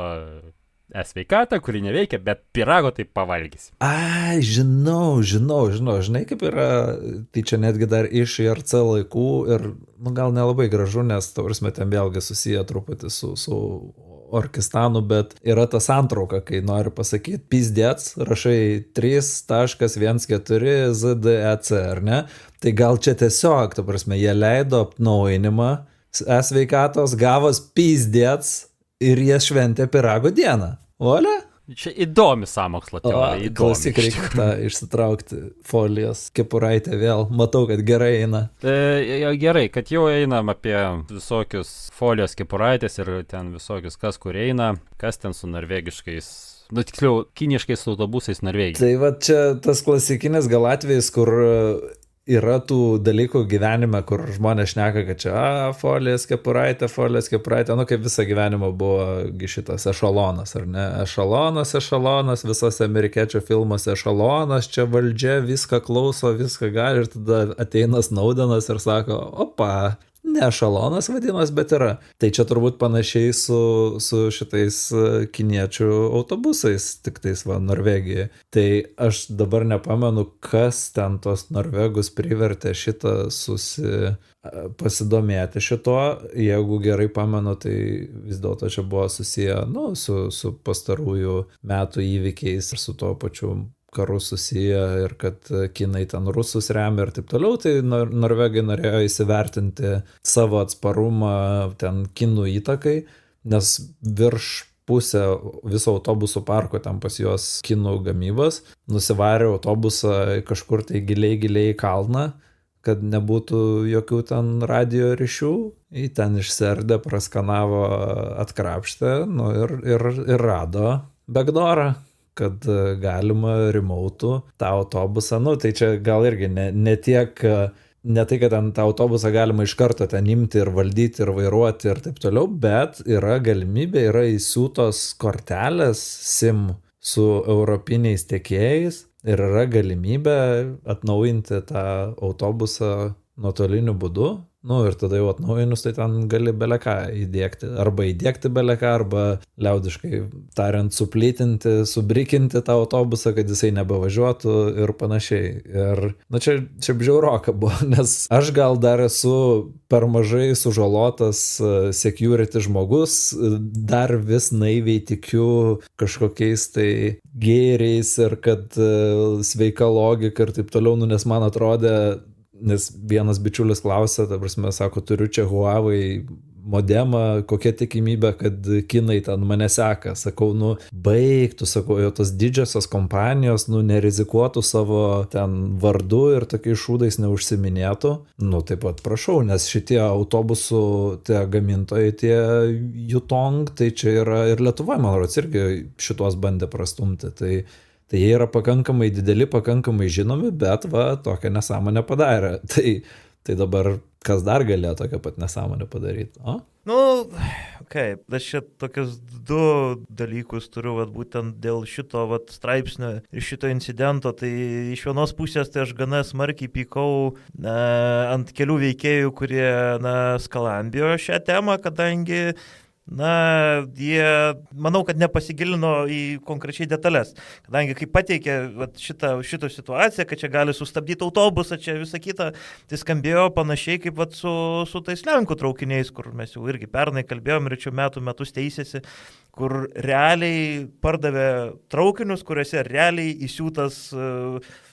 e-sveikatą, kuri neveikia, bet pyrago tai pavalgys. Žinau, žinai kaip yra, tai čia netgi dar iš IRC laikų ir, gal nelabai gražu, nes, ten vėlgi susiję truputį su Orkistanu, bet yra ta santrauka, kai nori pasakyti pizdėts, rašai 3.14 ZDEC, ar ne? Tai gal čia tiesiog, jie leido atnaujinimą e-sveikatos, gavos pizdėts, ir jie šventė pyrago dieną. Olia? Čia įdomi sąmokslo teorija. Klausyk, reikia tą išsitraukti folijas. Kepuraitė vėl. Matau, kad gerai eina. Gerai, kad jau einam apie visokius folijos kepuraitės ir ten visokius kas kur eina. Kas ten su norvegiškais, tiksliau, kiniškais autobusais Norvegijai. Tai čia tas klasikinis gal atvejis, kur yra tų dalykų gyvenime, kur žmonės šneka, kad čia folijas kepuraitė, kaip visą gyvenimą buvo šitas ešalonas, ar ne? Ešalonas, visose amerikiečių filmuose ešalonas, čia valdžia viską klauso, viską gali ir tada ateina Snowdenas ir sako, ne ešalonas vadinas, bet yra. Tai čia turbūt panašiai su šitais kiniečių autobusais, tik tais Norvegijai. Tai aš dabar nepamenu, kas ten tos norvegus privertė šitą pasidomėti šito. Jeigu gerai pamenu, tai vis dėlto čia buvo susiję su pastarųjų metų įvykiais ir su tuo pačiu karus susiję ir kad kinai ten rusus remia ir taip toliau, tai norvegai norėjo įsivertinti savo atsparumą ten kinų įtakai, nes virš pusę viso autobusų parko ten pas juos kinų gamybos, nusivarė autobusą kažkur tai giliai į kalną, kad nebūtų jokių ten radio ryšių, į ten išsiardė, praskanavo, atkrapštė, ir rado backdoorą, kad galima remote tą autobusą, tai čia gal irgi ne tiek, ne tai, kad ten tą autobusą galima iš karto ten imti ir valdyti ir vairuoti ir taip toliau, bet yra galimybė, yra įsiūtos kortelės SIM su europiniais tiekėjais ir yra galimybė atnaujinti tą autobusą nuotoliniu būdu. Nu ir tada jau atnaujinus, tai ten gali beleką įdėkti. Arba įdėkti beleką, arba liaudiškai tariant suplytinti, subrikinti tą autobusą, kad jisai nebevažiuotų ir panašiai. Ir čia bžiauroka buvo, nes aš gal dar esu per mažai sužalotas security žmogus, dar vis naiviai tikiu kažkokiais tai gėriais ir kad sveika logika ir taip toliau, nes man atrodė, nes vienas bičiulis klausė, ta prasme, sako, turiu čia Huawei modemą, kokia tikimybė, kad kinai ten mane seka. Sakau, baigtų, sakau, jo tos didžiosios kompanijos, nerizikuotų savo ten vardu ir tokiais šūdais neužsiminėtų. Taip pat prašau, nes šitie autobusų tie gamintojai, tie Yutong, tai čia yra ir Lietuvoje, man rodos, irgi šitos bandė prastumti. Tai jie yra pakankamai dideli, pakankamai žinomi, bet tokią nesąmonę padarė. Tai dabar kas dar galėjo tokią pat nesąmonę padaryti? Aš čia tokius du dalykus turiu, būtent dėl šito straipsnio ir šito incidento. Tai iš vienos pusės tai aš gana smarkiai pykau ant kelių veikėjų, kurie skalambėjo šią temą, kadangi jie, manau, kad nepasigilino į konkrečiai detalės, kadangi kai pateikė šitą situaciją, kad čia gali sustabdyti autobusą, čia visą kitą, tai skambėjo panašiai kaip su tais Lenkų traukiniais, kur mes jau irgi pernai kalbėjom ir čia metus teisėsi, kur realiai pardavė traukinius, kuriuose realiai įsiūtas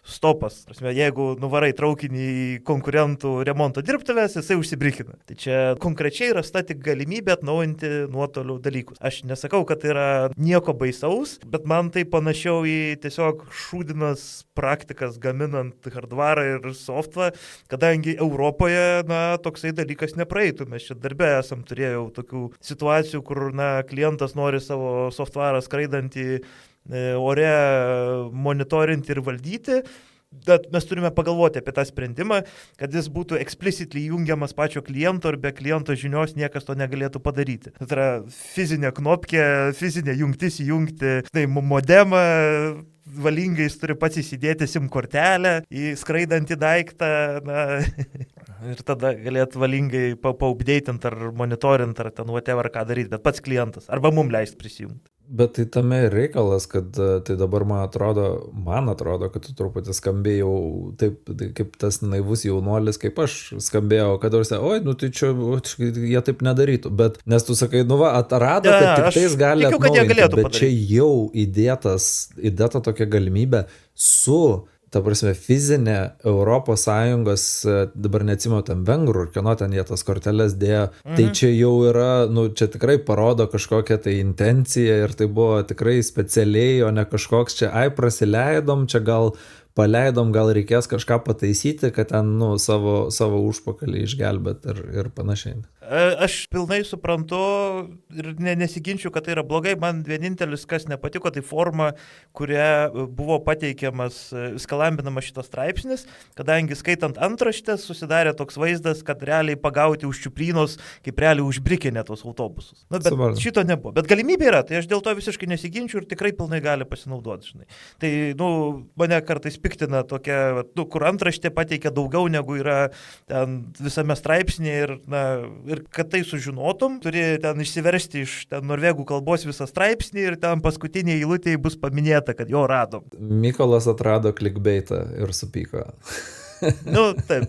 stopas. Prasme, jeigu nuvarai traukinį į konkurentų remonto dirbtuvės, jisai užsibrikina. Tai čia konkrečiai rasta tik galimybė atnaujinti nuotolių dalykus. Aš nesakau, kad tai yra nieko baisaus, bet man tai panašiau į tiesiog šūdinas praktikas gaminant hardvarą ir softą, kadangi Europoje, toksai dalykas nepraeitų. Mes čia darbe esam turėjau tokių situacijų, kur, klientas nori savo softvarą skraidantį ore monitorinti ir valdyti, bet mes turime pagalvoti apie tą sprendimą, kad jis būtų explicitly jungiamas pačio kliento ir be kliento žinios niekas to negalėtų padaryti. Tai yra fizinė knopkė, fizinė jungtis įjungti modemą, valingai jis turi pats įsidėti SIM kortelę į skraidantį daiktą, ir tada galėtų valingai paupdėtinti ar monitorint ar ten whatever ką daryti, bet pats klientas, arba mum leist prisijungti. Bet tai tame ir reikalas, kad tai dabar man atrodo, kad tu truputį skambėjau taip, kaip tas naivus jaunuolis, kaip aš skambėjau, kad tai čia jie taip nedarytų, bet nes tu sakai, atrado, kad tik tais gali atnaujinti, bet čia jau įdėta tokia galimybė su ta prasme, fizinė Europos Sąjungos, dabar neatsimenu ten vengrų, ir kieno ten jie tas korteles dėjo, tai čia jau yra, čia tikrai parodo kažkokią tai intenciją ir tai buvo tikrai specialiai, o ne kažkoks čia, prasileidom, čia gal paleidom, gal reikės kažką pataisyti, kad ten, savo užpakalį išgelbėt ir panašiai. Aš pilnai suprantu ir nesiginčiu, kad tai yra blogai. Man vienintelis, kas nepatiko, tai forma, kuria buvo pateikiamas, skalambinamas šitas straipsnis, kadangi skaitant antraštės susidarė toks vaizdas, kad realiai pagauti už čiuprynos, kaip realiai užbrikinė tos autobusus. Bet šito nebuvo. Bet galimybė yra, tai aš dėl to visiškai nesiginčiu ir tikrai pilnai gali pasinaudoti. Žinai. Tai, mane kartais piktina tokia, kur antraštė pateikia daugiau negu yra ten visame straipsnėje ir kad tai sužinotum, turi ten išsiversti iš norvegų kalbos visą straipsnį ir ten paskutinėje eilutėje bus paminėta, kad jo radom. Mykolas atrado clickbaitą ir supyko. Taip.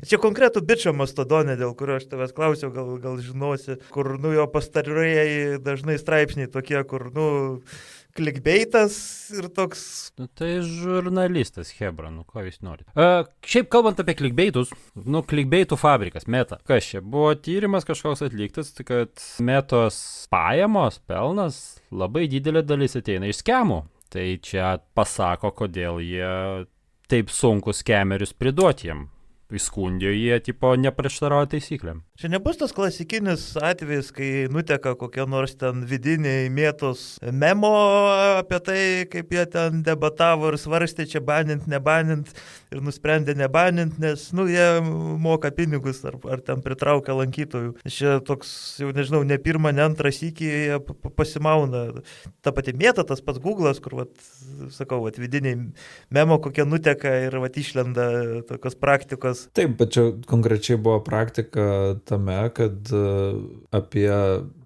Čia konkretų bičo mastodonė, dėl kurio aš tavęs klausiau, gal žinosi, kur, jo pastarėjai dažnai straipsniai tokie, kur, clickbaitas ir toks... Tai žurnalistas, Hebra, ko jūs norite. Šiaip kalbant apie clickbaitus, clickbaitų fabrikas, Meta. Kas čia? Buvo tyrimas kažkoks atliktas, kad Metos pajamos, pelnas, labai didelė dalis ateina iš skemų. Tai čia pasako, kodėl jie taip sunku skemerius priduoti jiem. įskundė, jie tipo neprieštarauja taisyklėm. Čia nebus tas klasikinis atvejis, kai nuteka kokie nors ten vidiniai mėtos memo apie tai, kaip jie ten debatavo ir svarstė čia banint, nebanint ir nusprendė nebanint, nes, jie moka pinigus ar ten pritraukia lankytojų. Čia toks, jau nežinau, ne pirmą, ne antrą sykį jie pasimauna. Ta pati mėta, tas pats Google'as, kur, sakau, vidiniai memo kokie nuteka ir išlenda tokios praktikos. Taip, bet čia konkrečiai buvo praktika tame, kad apie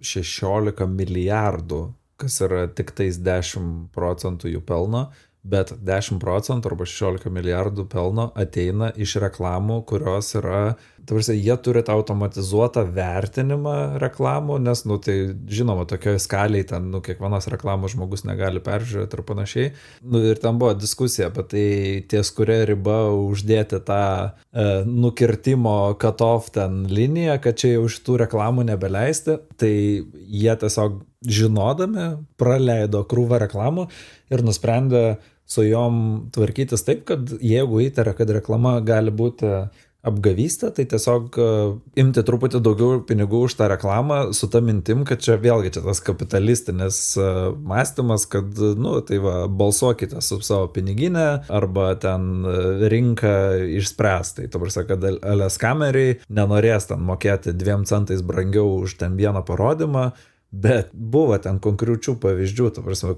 16 milijardų, kas yra tik tais 10% jų pelno, bet 10% arba 16 milijardų pelno ateina iš reklamų, kurios yra, jie turi tą automatizuotą vertinimą reklamų, nes, tai žinoma, tokioje skaliai ten, kiekvienos reklamos žmogus negali peržiūrėti ir panašiai. Ir ten buvo diskusija apie tai, ties kuria riba uždėti tą nukirtimo cut-off ten liniją, kad čia jau šitų reklamų nebeleisti. Tai jie tiesiog žinodami praleido krūvą reklamų ir nusprendė su jom tvarkytis taip, kad jeigu įtaria, kad reklama gali būti apgavystė, tai tiesiog imti truputį daugiau pinigų už tą reklamą su ta mintim, kad čia vėlgi čia tas kapitalistinis mąstymas, kad, tai va, balsuokite su savo piniginę arba ten rinką išspręs. Tai prasme, kad LS kameriai nenorės ten mokėti 2 centais brangiau už ten vieną parodymą, bet buvo ten konkrečių pavyzdžių,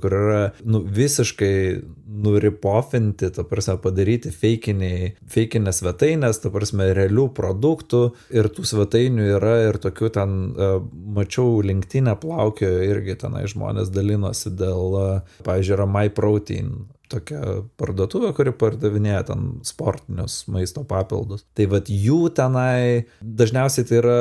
kur yra visiškai nuripofinti, padaryti feikinės svetainės, realių produktų ir tų svetainių yra ir tokių ten, mačiau, LinkedIn plaukiojo irgi tenai žmonės dalinosi dėl, pavyzdžiui, yra MyProtein. Tokia parduotuvė, kuri pardavinėja ten sportinius maisto papildus. Tai vat jų tenai dažniausiai tai yra,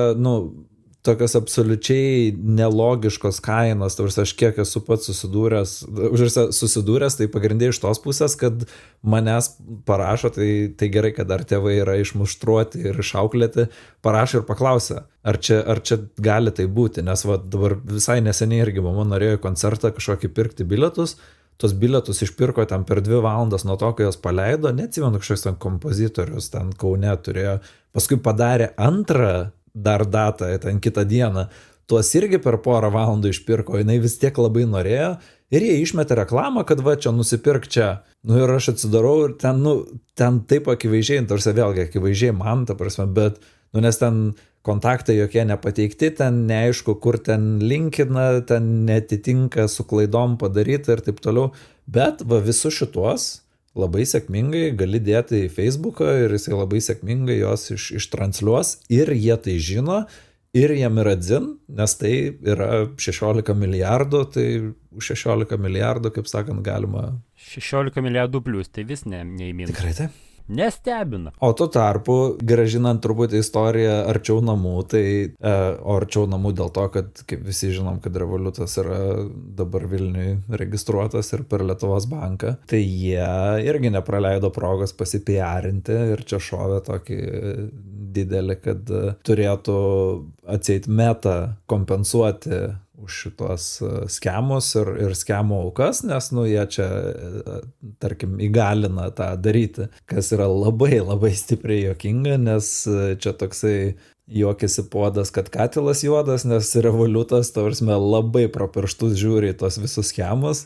tokios absoliučiai nelogiškos kainos, aš kiek esu pats susidūręs, tai pagrindė iš tos pusės, kad manęs parašo, tai gerai, kad dar tėvai yra išmuštruoti ir išauklėti, parašo ir paklausia, ar čia gali tai būti, nes dabar visai neseniai irgi mama norėjo į koncertą kažkokį pirkti bilietus, tos bilietus išpirko ten per 2 valandas nuo to, kai jos paleido, neatsimenu, kažkoks ten kompozitorius ten Kaune turėjo, paskui padarė antrą dar datą, ten kitą dieną, tuos irgi per 1 valandų išpirko, jinai vis tiek labai norėjo ir jie išmetė reklamą, kad va čia nusipirk čia. Ir aš atsidarau ir ten taip akivaizdžiai, tarsi vėlgi akivaizdžiai man, bet, nes ten kontaktai jokie nepateikti, ten neaišku, kur ten linkina, ten netitinka su klaidom padaryti ir taip toliau, bet va visus šitos labai sėkmingai gali dėti į Facebooką ir jisai labai sėkmingai jos ištransliuos ir jie tai žino ir jiem yra dzin, nes tai yra 16 milijardų, tai už 16 milijardų, kaip sakant, galima... 16 milijardų plus, tai vis neįmina. Tikrai taip? Nestebina. O tuo tarpu, grąžinant truputį istoriją arčiau namų, o arčiau namų dėl to, kad kaip visi žinom, kad Revoliutas yra dabar Vilniui registruotas ir per Lietuvos banką, tai jie irgi nepraleido progos pasipiarinti ir čia šovė tokį didelį, kad turėtų atseit Meta kompensuoti už šitos skemus ir skemų aukas, nes jie čia, tarkim, įgalina tą daryti, kas yra labai labai stipriai juokinga, nes čia toksai juokiasi puodas, kad katilas juodas, nes Revoliutas, labai pro pirštus žiūri tos visus schemus.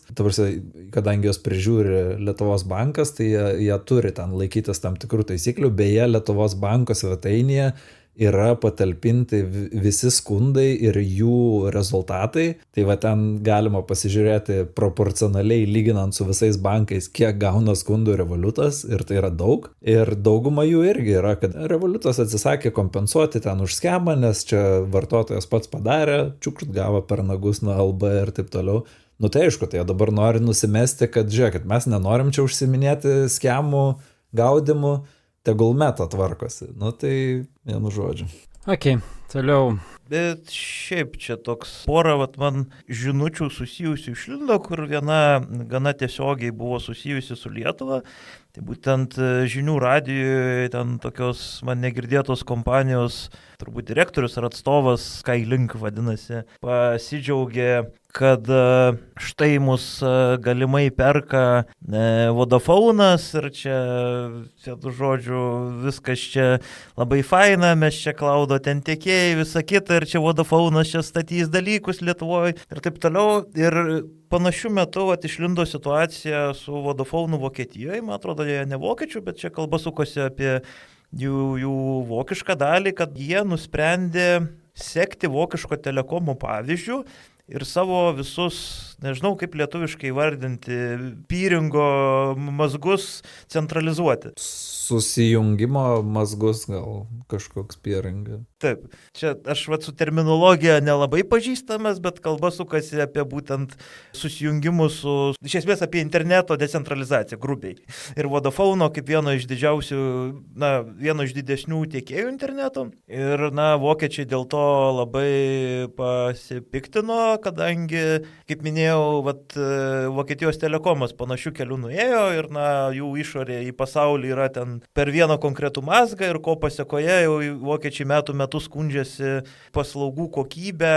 Kadangi jos prižiūri Lietuvos bankas, tai jie turi ten laikytis tam tikrų taisyklių. Beje, Lietuvos banko svetainėje yra patalpinti visi skundai ir jų rezultatai. Tai va ten galima pasižiūrėti proporcionaliai lyginant su visais bankais, kiek gauna skundų Revoliutas, ir tai yra daug. Ir dauguma jų irgi yra, kad Revoliutas atsisakė kompensuoti ten už skemą, nes čia vartotojas pats padarė, čiukšt gavo per nagus nuo LB ir taip toliau. Tai aišku, tai dabar nori nusimesti, kad žiūrėkit, mes nenorim čia užsiminėti skemų gaudimu, tegul Meta tvarkosi. Tai vienu žodžiu. Ok, Toliau. Bet šiaip čia toks pora, man žinučių susijusių išlindo, kur viena gana tiesiogiai buvo susijusi su Lietuva. Tai būtent žinių radijoje ten tokios man negirdėtos kompanijos, turbūt direktorius ar atstovas, Skylink vadinasi, pasidžiaugė, kad štai mus galimai perka Vodafone'as ir čia, žodžiu, viskas čia labai faina, mes čia klaudo ten tiekėjai, visa kita ir čia Vodafone'as čia statys dalykus Lietuvoje ir taip toliau. Ir panašiu metu išlindo situacija su Vodafone'u Vokietijoje, man atrodo, jie ne vokiečių, bet čia kalba sukosi apie jų vokišką dalį, kad jie nusprendė sekti vokiško telekomo pavyzdžių ir savo visus, nežinau kaip lietuviškai vardinti, pyringo mazgus centralizuoti. Susijungimo mazgus gal kažkoks pyringas. Taip, čia aš su terminologija nelabai pažįstamas, bet kalba sukasi apie būtent susijungimus su, iš esmės apie interneto decentralizaciją, grubiai. Ir Vodafone kaip vieno iš didžiausių, vieno iš didesnių tiekėjų interneto. Ir, vokiečiai dėl to labai pasipiktino, kadangi, kaip minėjau, Vokietijos telekomas panašių kelių nuėjo ir, jų išorė į pasaulį yra ten per vieną konkretų mazgą ir ko pasekoje jau vokiečiai metų skundžiasi paslaugų kokybę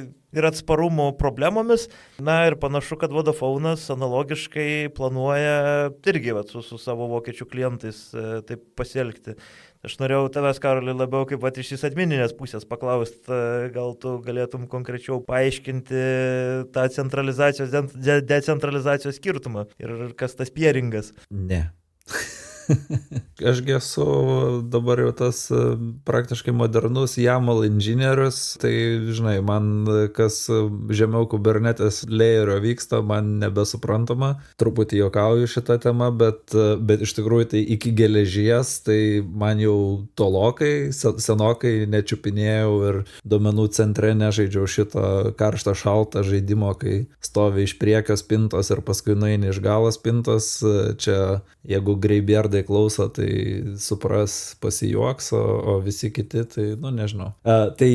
ir atsparumo problemomis. Ir panašu, kad Vodafone'as analogiškai planuoja irgi su savo vokiečių klientais taip pasielgti. Aš norėjau tavęs, Karoli, labiau kaip iš admininės pusės paklausti, gal tu galėtum konkrečiau paaiškinti tą centralizacijos, decentralizacijos skirtumą ir kas tas pieringas. Ne. Ašgi esu dabar jau tas praktiškai modernus YAML inžinierius, tai žinai, man kas žemiau Kubernetes layerio vyksta, man nebesuprantama. Truputį juokauju šitą temą, bet iš tikrųjų tai iki geležies, tai man jau tolokai, senokai nečiupinėjau ir duomenų centre nežaidžiau šitą karštą šaltą žaidimo, kai stovi iš priekio spintos ir paskui nueini iš galo spintos. Čia jeigu Greybeardai klauso, tai supras, pasijuoks, o visi kiti, tai, nežinau. Tai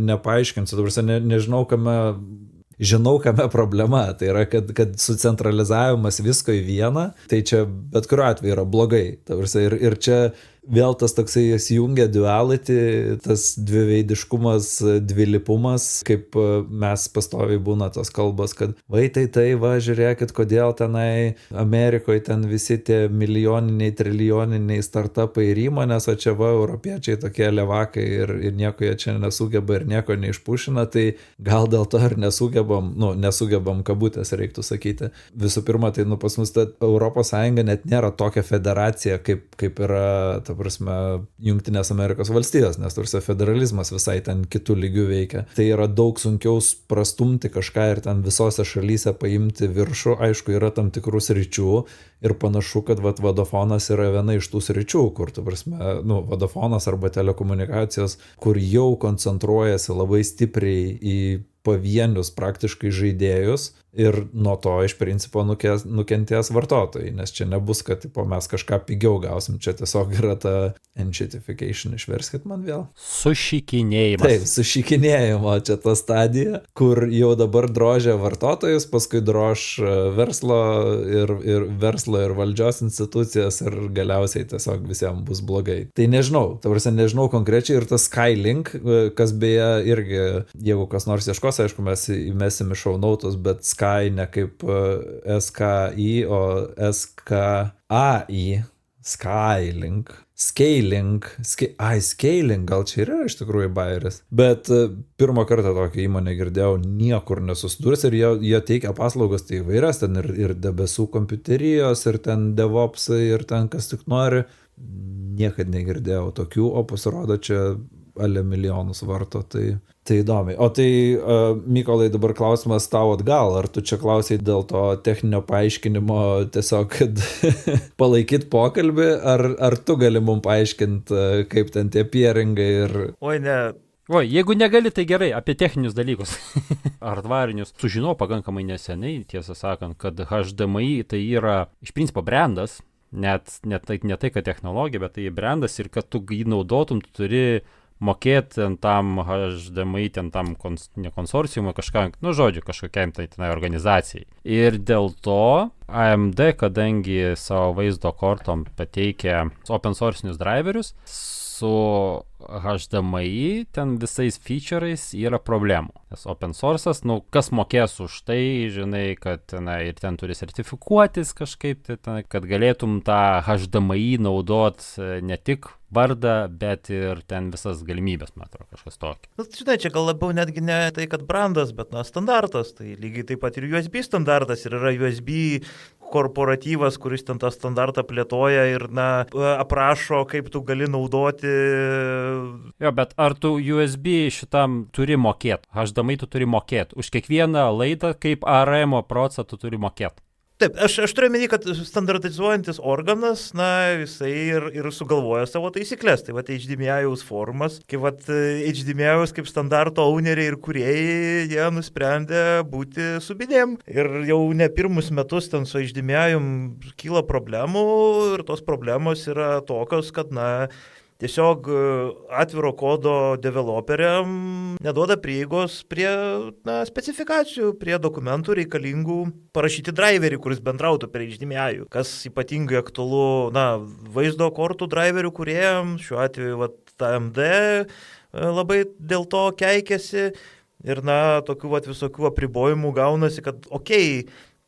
nepaaiškinsiu, nežinau, žinau, kame problema. Tai yra, kad sucentralizavimas visko į vieną, tai čia bet kuriuo atveju yra blogai. Ir čia vėl tas toksai įsijungia duality, tas dviveidiškumas, dvilipumas, kaip mes pastoviai būna tos kalbos, kad žiūrėkit, kodėl tenai Amerikoje ten visi tie milijoniniai, trilijoniniai startupai ir įmonės, o čia europiečiai tokie levakai ir nieko jie čia nesugeba ir nieko neišpušina, tai gal dėl to ir nesugebam kabutės, reiktų sakyti. Visų pirma, tai pas mus ta Europos Sąjunga net nėra tokia federacija, kaip yra Jungtinės Amerikos valstijos, nes federalizmas visai ten kitų lygių veikia. Tai yra daug sunkiau prastumti kažką ir ten visose šalyse paimti viršų. Aišku, yra tam tikrų sričių ir panašu, kad Vodafone'as yra viena iš tų sričių, kur, Vodafone'as arba telekomunikacijos, kur jau koncentruojasi labai stipriai į pavienius praktiškai žaidėjus ir nuo to iš principo nukentės vartotojai, nes čia nebus, kad mes kažką pigiau gausim, čia tiesiog yra ta enshitification, išverskit man vėl. Sušikinėjimas. Taip, sušikinėjimo čia ta stadija, kur jau dabar drožia vartotojus, paskui drož verslo ir valdžios institucijas ir galiausiai tiesiog visiems bus blogai. Tai nežinau, nežinau konkrečiai ir tas Skylink, kas beje irgi, jeigu kas nors ieškos, aišku, mes įmesim į show notes, bet Sky ne kaip SKI, o SKAI, Skylink. Scaling, gal čia yra iš tikrųjų bairis. Bet pirmą kartą tokią įmonę girdėjau, niekur nesusidūręs ir jie teikia paslaugas tai įvairias, ten ir debesų kompiuterijos, ir ten DevOpsai, ir ten kas tik nori. Niekad negirdėjau tokių, o pasirodo čia ale milijonus varto, tai įdomiai. O tai, Mykolai, dabar klausimas tau atgal, ar tu čia klausai dėl to techninio paaiškinimo tiesiog, kad palaikyt pokalbį, ar tu gali mums paaiškinti, kaip ten tie pieringai ir... Oi, ne. Jeigu negali, tai gerai, apie techninius dalykus. Ar tvarinius. Sužinau pakankamai neseniai, tiesą sakant, kad HDMI tai yra iš principo brandas, ne tai, kad technologija, bet tai brandas ir kad tu jį naudotum, tu turi mokėti ten tam HDMI, ten tam ne konsorciumui, kažkokiam tai tenai organizacijai. Ir dėl to AMD, kadangi savo vaizdo kortom pateikia open sourcinius driverius, su HDMI ten visais feature'ais yra problemų. Nes open source'as, kas mokės už tai, žinai, kad ir ten turi sertifikuotis kažkaip, kad galėtum tą HDMI naudot ne tik vardą, bet ir ten visas galimybės, man atrodo, kažkas tokio. Žinai, čia gal labiau netgi ne tai, kad brandas, bet standartas. Tai lygiai taip pat ir USB standartas ir yra USB korporatyvas, kuris ten tą standartą plėtoja ir aprašo, kaip tu gali naudoti. Jo, bet ar tu USB šitam turi mokėti? HDMI tu turi mokėti. Už kiekvieną laidą kaip ARM procą tu turi mokėti. Taip, aš turiu menį, kad standartizuojantis organas, jisai ir sugalvoja savo taisyklės. Tai HDMI-aus forumas, kaip HDMI-aus kaip standarto owneriai ir kūrėjai, jie nusprendė būti subinėm. Ir jau ne pirmus metus ten su HDMI-um kyla problemų ir tos problemos yra tokios, kad tiesiog atviro kodo developeriam neduoda prieigos prie specifikacijų, prie dokumentų reikalingų parašyti driverį, kuris bendrautų per HDMI. Kas ypatingai aktualu vaizdo kortų driverių kūrėjam, šiuo atveju AMD labai dėl to keikėsi ir tokių visokių apribojimų gaunasi, kad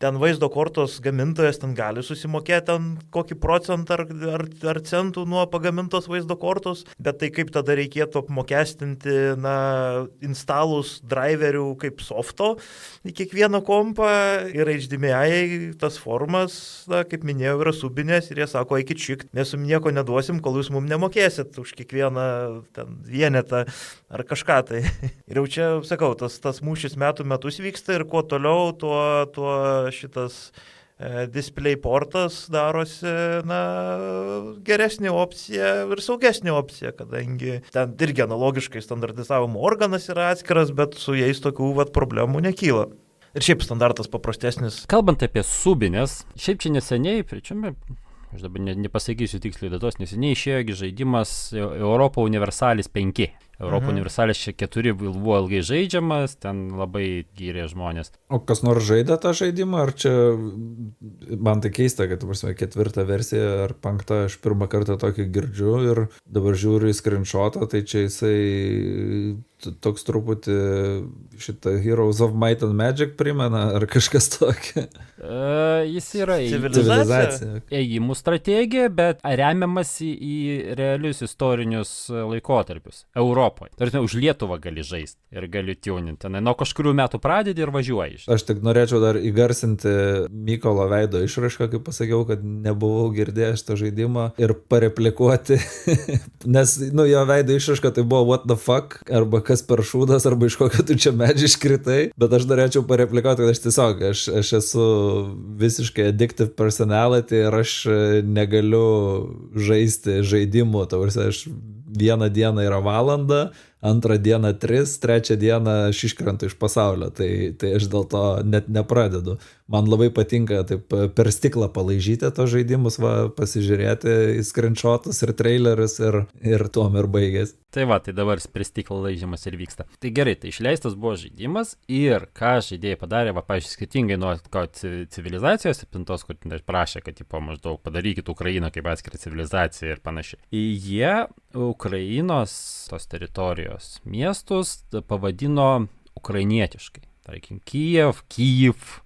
ten vaizdo kortos gamintojas ten gali susimokėti ten kokį procentą ar centų nuo pagamintos vaizdo kortos, bet tai kaip tada reikėtų apmokestinti instalus driverių kaip softo į kiekvieną kompą ir HDMI tas forumas, kaip minėjau, yra subinės ir jie sako, eikit šikt, mes jums nieko neduosim, kol jūs mums nemokėsit už kiekvieną ten vienetą ar kažką tai. Ir jau čia, sakau, tas mūšis metus vyksta ir kuo toliau, tuo šitas display portas darosi geresnė opcija ir saugesnė opcija, kadangi ten irgi analogiškai standartizavimo organas yra atskiras, bet su jais tokių problemų nekyla. Ir šiaip standartas paprastesnis. Kalbant apie subinės, šiaip čia neseniai, aš dabar nepasakysiu tiksliai datos, neseniai išėjo žaidimas Europa Universalis 5. Europa Universalis 4 buvo ilgai žaidžiamas, ten labai gyrė žmonės. O kas nors žaidė tą žaidimą, ar čia, man tai keista, kad 4 versija ar 5, aš pirmą kartą tokį girdžiu ir dabar žiūriu į screenshotą, tai čia jisai toks truputį šitą Heroes of Might and Magic primena, ar kažkas tokio? Jis yra civilizacija. Ėjimų strategija, bet remiamas į realius istorinius laikotarpius. Europoje. Tarsi už Lietuvą gali žaisti ir gali tuninti. Nuo kažkurių metų pradedi ir važiuoji. Aš tik norėčiau dar įgarsinti Mykolo veido išraišką, kaip pasakiau, kad nebuvau girdėjęs šitą žaidimą ir pareplikuoti, nes jo veido išraiška tai buvo what the fuck, arba kas per šūdas, arba iš kokio tu čia medžiai iškritai, bet aš norėčiau pareplikuoti, kad aš esu visiškai addictive personality ir aš negaliu žaisti žaidimų, tavrasi aš vieną dieną yra valanda, antrą dieną 3, trečią dieną aš iškrentu iš pasaulio, tai aš dėl to net nepradedu. Man labai patinka taip per stiklą palaižyti tos žaidimus, pasižiūrėti į screenshotus ir trailerius ir tuom ir baigės. Tai dabar per stiklą laižymas ir vyksta. Tai gerai, tai išleistas buvo žaidimas ir ką žaidėjai padarė, pavyzdžiui, skirtingai nuo civilizacijos 7, kur prašė, kad maždaug padarykit Ukrainą kaip atskirą civilizaciją ir panašiai. Jie Ukrainos tos teritorijos miestus pavadino ukrainietiškai. Tarkim, Kijev,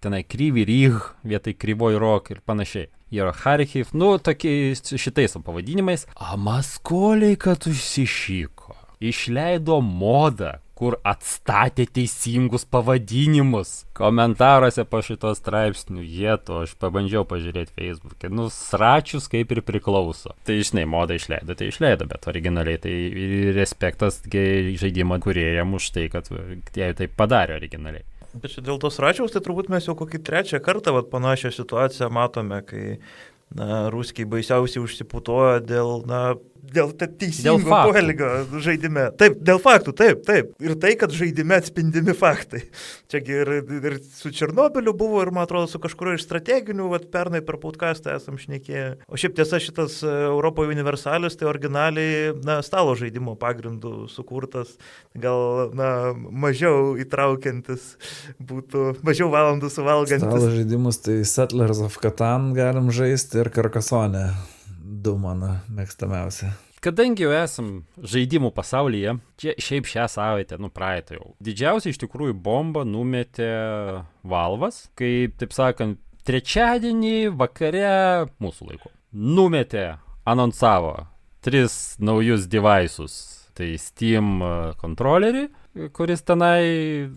tenai Kryvyi Rih, vietai Kryvoj Rog ir panašiai. Yra Kharkiv, tokiais šitais pavadinimais. A maskoliai, kad užsišyko. Išleido modą, kur atstatė teisingus pavadinimus. Komentaruose po šito straipsnių, aš pabandžiau pažiūrėti Facebook'e, sračius kaip ir priklauso. Tai žinai, modą išleido, bet originaliai tai respektas žaidimo kūrėjam už tai, kad jie taip padarė originaliai. Bet čia dėl tos račiaus, tai turbūt mes jau kokį 3 kartą panašią situaciją matome, kai ruskiai baisiausiai užsiputojo dėl dėl teisingo poelgio žaidime. Taip, dėl faktų, taip. Ir tai, kad žaidime atspindimi faktai. Čiagi ir su Černobiliu buvo, ir man atrodo, su kažkurio iš strateginių, pernai per podcastą esam šnekėję. O šiaip tiesa, šitas Europoje universalis, tai originaliai, stalo žaidimo pagrindų sukurtas, gal, mažiau įtraukiantis būtų, mažiau valandų suvalgantis. Stalo žaidimus, tai Settlers of Catan galim žaisti ir Carcassonne. Du mano mėgstamiausia. Kadangi jau esam žaidimų pasaulyje, šiaip šią savaitę, praeitą jau, didžiausia iš tikrųjų bomba numetė Valvas, kai, taip sakant, trečiadienį vakare mūsų laiku anonsavo 3 naujus devices. Tai Steam kontrolerį, kuris tenai,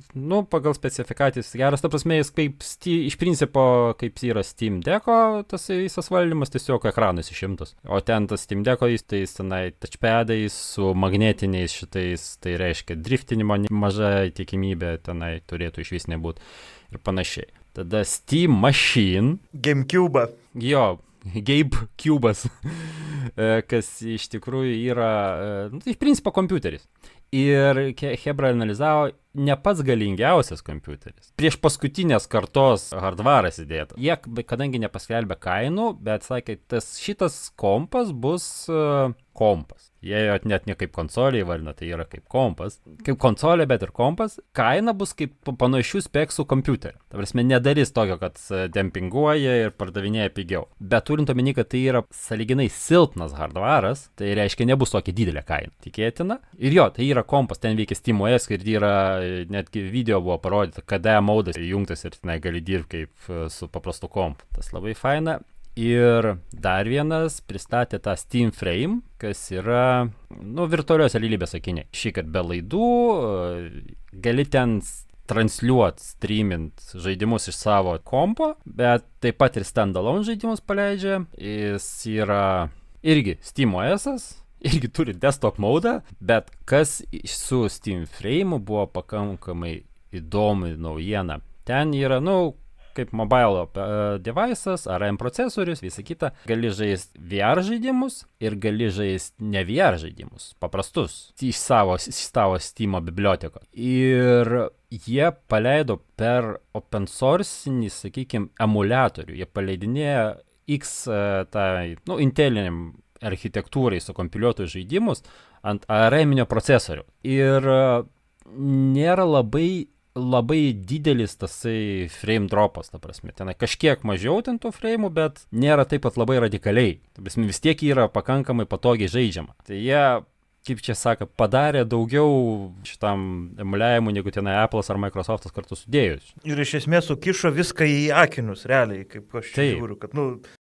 pagal specifikacijas geras, ta prasme, jis kaip iš principo, kaip yra Steam Deck'o, tas visas valdymas tiesiog ekranas išimtas. O ten tas Steam Deck'o jis tenai touchpadais su magnetiniais šitais, tai reiškia driftinimo maža tikimybė tenai turėtų iš vis nebūti ir panašiai. Tada Steam Machine. GameCube. Jo, GameCube'as, kas iš tikrųjų yra, iš principo kompiuteris. Ir Hebra analizavo ne pats galingiausias kompiuteris. Prieš paskutinės kartos hardvaras įdėta. Jie, kadangi nepaskelbė kainų, bet sakė, šitas kompas bus kompas. Jie net ne kaip konsolė įvardina, tai yra kaip kompas. Kaip konsolė, bet ir kompas. Kaina bus kaip panašių speksų kompiuterio. Ta prasme, nedarys tokio, kad dempinguoja ir pardavinėja pigiau. Bet turint omeny, kad tai yra sąlyginai silpnas hardvaras, tai reiškia nebus tokia didelė kaina. Tikėtina. Ir jo, tai yra kompas, ten veikia SteamOS ir yra, netgi video buvo parodyta, kada modas įjungtas ir tenai gali dirbti kaip su paprastu kompu. Tas labai faina. Ir dar vienas pristatė tą Steam Frame, kas yra, virtualios realybės akiniai. Šįkart be laidų, gali ten transliuoti, streamint žaidimus iš savo kompo, bet taip pat ir standalone žaidimus paleidžia. Jis yra irgi SteamOS-as, irgi turi desktop modą, bet kas su Steam Frame buvo pakankamai įdomi naujiena. Ten yra, kaip mobile device'as, ARM procesorius, visa kita. Gali žaisti VR žaidimus ir gali žaisti ne VR žaidimus, paprastus, iš savo Steam bibliotekos. Ir jie paleido per open source'inį, sakykime, emuliatorių. Jie paleidinėja Inteliniam architektūrai sukompiliuotus žaidimus ant ARM-inio procesorių. Ir nėra labai didelis tasai frame dropas, ta prasme. Ten kažkiek mažiau ten tų frame'ų, bet nėra taip pat labai radikaliai. Ta prasme, vis tiek yra pakankamai patogiai žaidžiama. Tai jie, kaip čia sako, padarė daugiau šitam emuliavimui, negu ten Apple'as ar Microsoft'as kartu sudėjus. Ir iš esmės sukišo viską į akinius, realiai, kaip aš žiūriu, kad,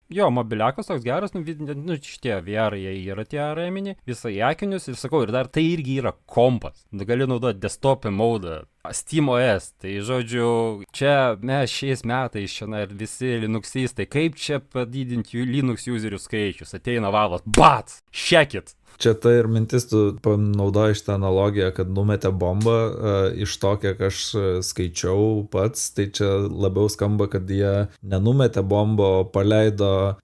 Jo, mobiliakas toks geras, šitie VR yra tie ARM-iniai, visą į akinius ir sakau, ir dar tai irgi yra kompas. Gali naudoti desktop modą, SteamOS, tai žodžiu, čia mes šiais metais ir visi Linuxistai, kaip čia padidinti Linux userių skaičius, ateina Valvas, bats, šekit. Čia tai ir mintis, tu panaudoji šitą analogiją, kad numetė bombą iš to, kiek aš skaičiau pats, tai čia labiau skamba, kad jie nenumetė bombą, paleido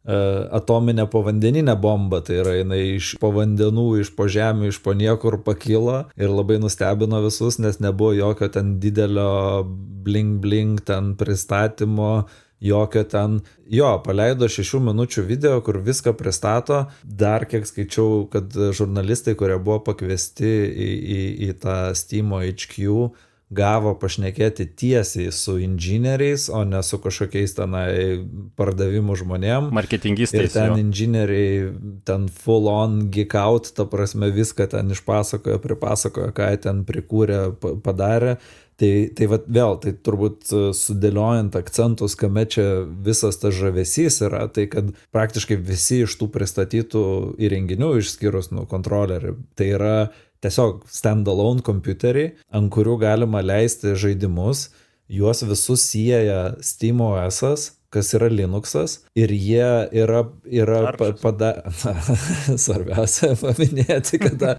atominę povandeninę bombą, tai yra jinai iš po vandenų, iš po žemių, iš po niekur pakilo ir labai nustebino visus, nes nebuvo jokio ten didelio bling ten pristatymo, jokio ten, paleido 6 minučių video, kur viską pristato. Dar kiek skaičiau, kad žurnalistai, kurie buvo pakviesti į tą Steam'o HQ, gavo pašnekėti tiesiai su inžinieriais, o ne su kažkokiais tenai pardavimų žmonėm. Marketingistais. Ir ten inžinieriai, ten full on geek out, ta prasme viską ten išpasakojo, pripasakojo, ką ten prikūrė, padarė. Tai vėl, tai turbūt sudėliojant akcentus, kame čia visas tas žavesys yra, tai kad praktiškai visi iš tų pristatytų įrenginių, išskyrus kontrolerį, tai yra tiesiog standalone kompiuteriai, ant kurių galima leisti žaidimus, juos visus sieja SteamOS-as, kas yra Linuxas, ir jie yra svarbiausia paminėti, kad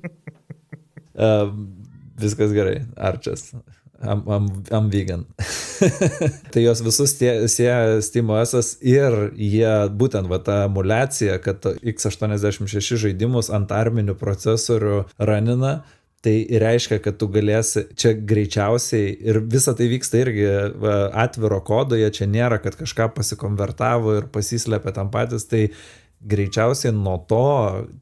viskas gerai, Arčas. I'm vegan. Tai jos visus sieja SteamOS ir jie būtent va ta emulacija, kad x86 žaidimus ant arminių procesorių ranina, tai reiškia, kad tu galėsi čia greičiausiai ir visa tai vyksta irgi atviro kodoje, čia nėra, kad kažką pasikonvertavo ir pasislėpė tam patys, tai greičiausiai nuo to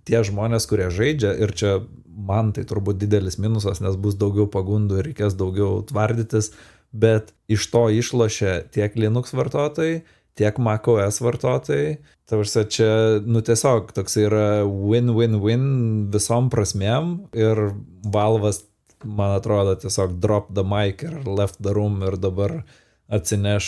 tie žmonės, kurie žaidžia, ir čia man tai turbūt didelis minusas, nes bus daugiau pagundų ir reikės daugiau tvardytis, bet iš to išlošia tiek Linux vartotojai, tiek macOS vartotojai. Tavrsi, čia, tiesiog toks yra win-win-win visom prasmėm ir Valvas, man atrodo, tiesiog drop the mic ir left the room ir dabar atsineš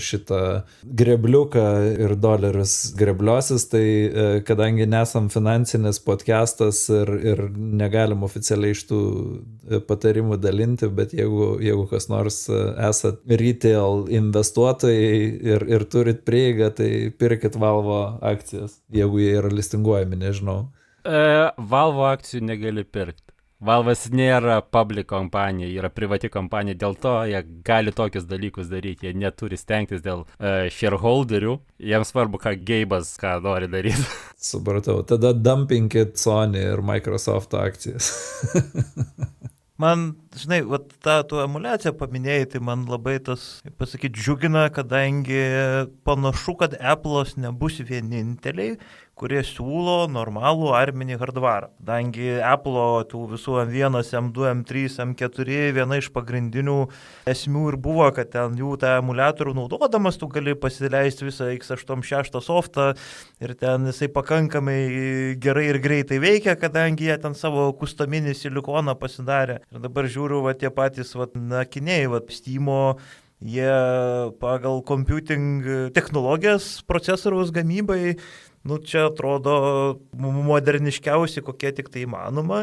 šitą grebliuką ir dolerius grebliosis, tai kadangi nesam finansinis podcastas ir negalim oficialiai iš tų patarimų dalinti, bet jeigu kas nors esat retail investuotojai ir turit prieigą, tai pirkit Valvo akcijas, jeigu jie yra listinguojami, nežinau. Valvo akcijų negali pirkti. Valvas nėra public kompanija, yra privati kompanija, dėl to jie gali tokius dalykus daryti, jie neturi stengtis dėl shareholderių, jiems svarbu, ką Geibas, ką nori daryti. Supratau, tada dumpinkit Sony ir Microsoft akcijas. Man, žinai, tu emulaciją paminėjai, tai man labai tas, pasakyti, džiugina, kadangi panašu, kad Apple'os nebus vieninteliai, kurie siūlo normalų arminį hardvarą. Kadangi Apple'o tų visų M1, M2, M3, M4 viena iš pagrindinių esmių ir buvo, kad ten jų tą emuliatorių naudodamas tu gali pasileisti visą x86 softą ir ten jisai pakankamai gerai ir greitai veikia, kadangi jie ten savo kustominį silikoną pasidarė. Ir dabar žiūriu, tie patys akiniai, Steam'o, jie pagal computing technologijas procesoriaus gamybai, čia atrodo moderniškiausi, kokie tik tai įmanoma.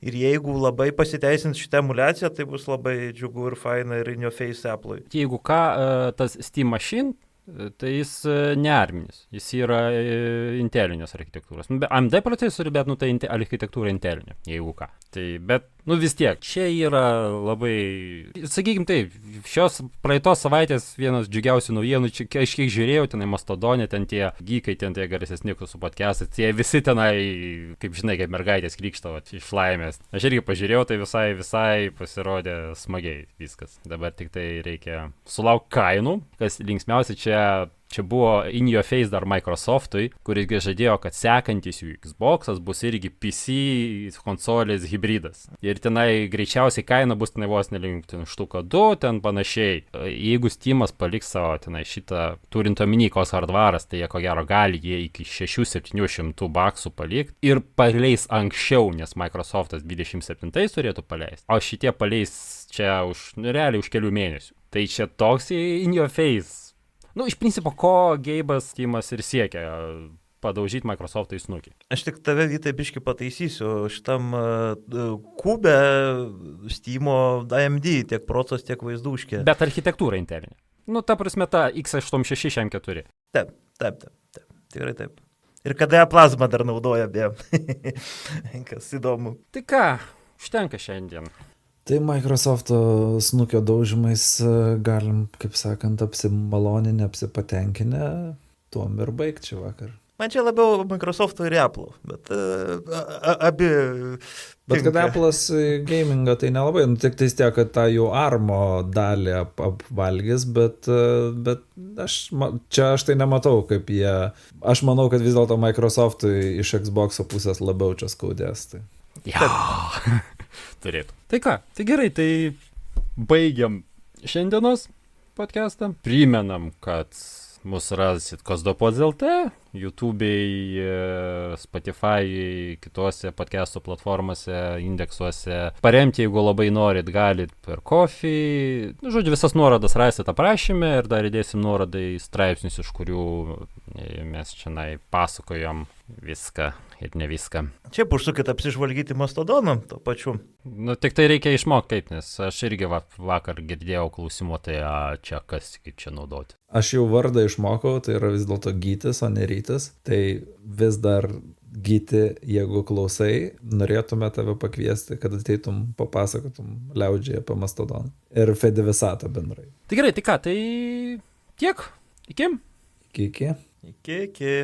Ir jeigu labai pasiteisins šitą emulaciją, tai bus labai džiugu ir faina ir in your face Apple'ui. Jeigu ką, tas Steam Machine, tai jis nearminis, jis yra intelinės architektūros. AMD procesorių, bet tai architektūra intelinė, jeigu ką. Tai, bet, vis tiek, čia yra labai, sakykim taip, šios praeitos savaitės vienas džiugiausių naujienų, čia aš kiek žiūrėjau, tenai Mastodone, ten tie geekai, ten tie garsesni su podcastais, tie visi tenai, kaip žinai, kaip mergaitės krykštavo iš laimės. Aš irgi pažiūrėjau, tai visai pasirodė smagiai viskas. Dabar tik tai reikia sulaukti kainų, kas linksmiausia čia buvo in your face dar Microsoft'ui, kuris žadėjo, kad sekantis jų Xbox'as bus irgi PC konsolės hybridas. Ir tenai greičiausiai kaina bus tenai vos nelink štuka 2, ten panašiai. Jeigu Steam'as paliks savo tenai šitą, turint omeny kos hardvaras, tai jie ko gero gali jie iki 600-700 baksų palikti ir paleis anksčiau, nes Microsoft'as 27 turėtų paleisti, o šitie paleis čia realiai už kelių mėnesių. Tai čia toks in your face. Iš principo, ko Geibas Steam'as ir siekia padaužyti Microsoft'ą į snukį. Aš tik tave, Vytai, biškį pataisysiu. Šitam kube Steam'o AMD tiek procas, tiek vaizdūškė. Bet architektūra intelinė. Ta prasme, ta x86 M4. Taip. Tikrai taip. Ir kada plazmą dar naudoja, beje. Kas įdomu. Tai ką, užtenka šiandien. Tai Microsoft'o snukio daužymais galim, kaip sakant, apsimaloninę, apsipatenkinę, tuom ir baigti čia vakar. Man čia labiau Microsoft'o ir Apple'o, bet abi... Bet kad Apple'as gamingo tai nelabai, tik tais tiek, kad tą jų ARM'o dalį apvalgys, bet aš tai nematau, kaip jie... Aš manau, kad vis dėlto Microsoft'ui iš Xbox'o pusės labiau čia skaudės. Tai. Ja. Turėtų. Tai ką, tai gerai, tai baigiam šiandienos podcastą. Primenam, kad mus rasit Kosdopod.lt, YouTube'ai, Spotify'ai, kitose podcastų platformose, indeksuose. Paremti, jeigu labai norit, galit per Ko-fi. Žodžiu, visas nuorodas rasit aprašyme ir dar įdėsim nuorodą į straipsnius, iš kurių mes čia pasakojom viską ir ne viską. Čia užsukit apsižvalgyti Mastodoną, to pačiu. Tik tai reikia išmokti kaip, nes aš irgi vakar girdėjau klausimų, tai čia kas, kaip čia naudoti. Aš jau vardą išmokau, tai yra vis dėlto Gytis, o ne Rytis. Tai vis dar Gyti, jeigu klausai, norėtume tave pakviesti, kad ateitum, papasakotum liaudžiai apie Mastodoną ir Fedivisatą bendrai. Tai gerai, tai ką, tai tiek. Iki. Iki. Iki.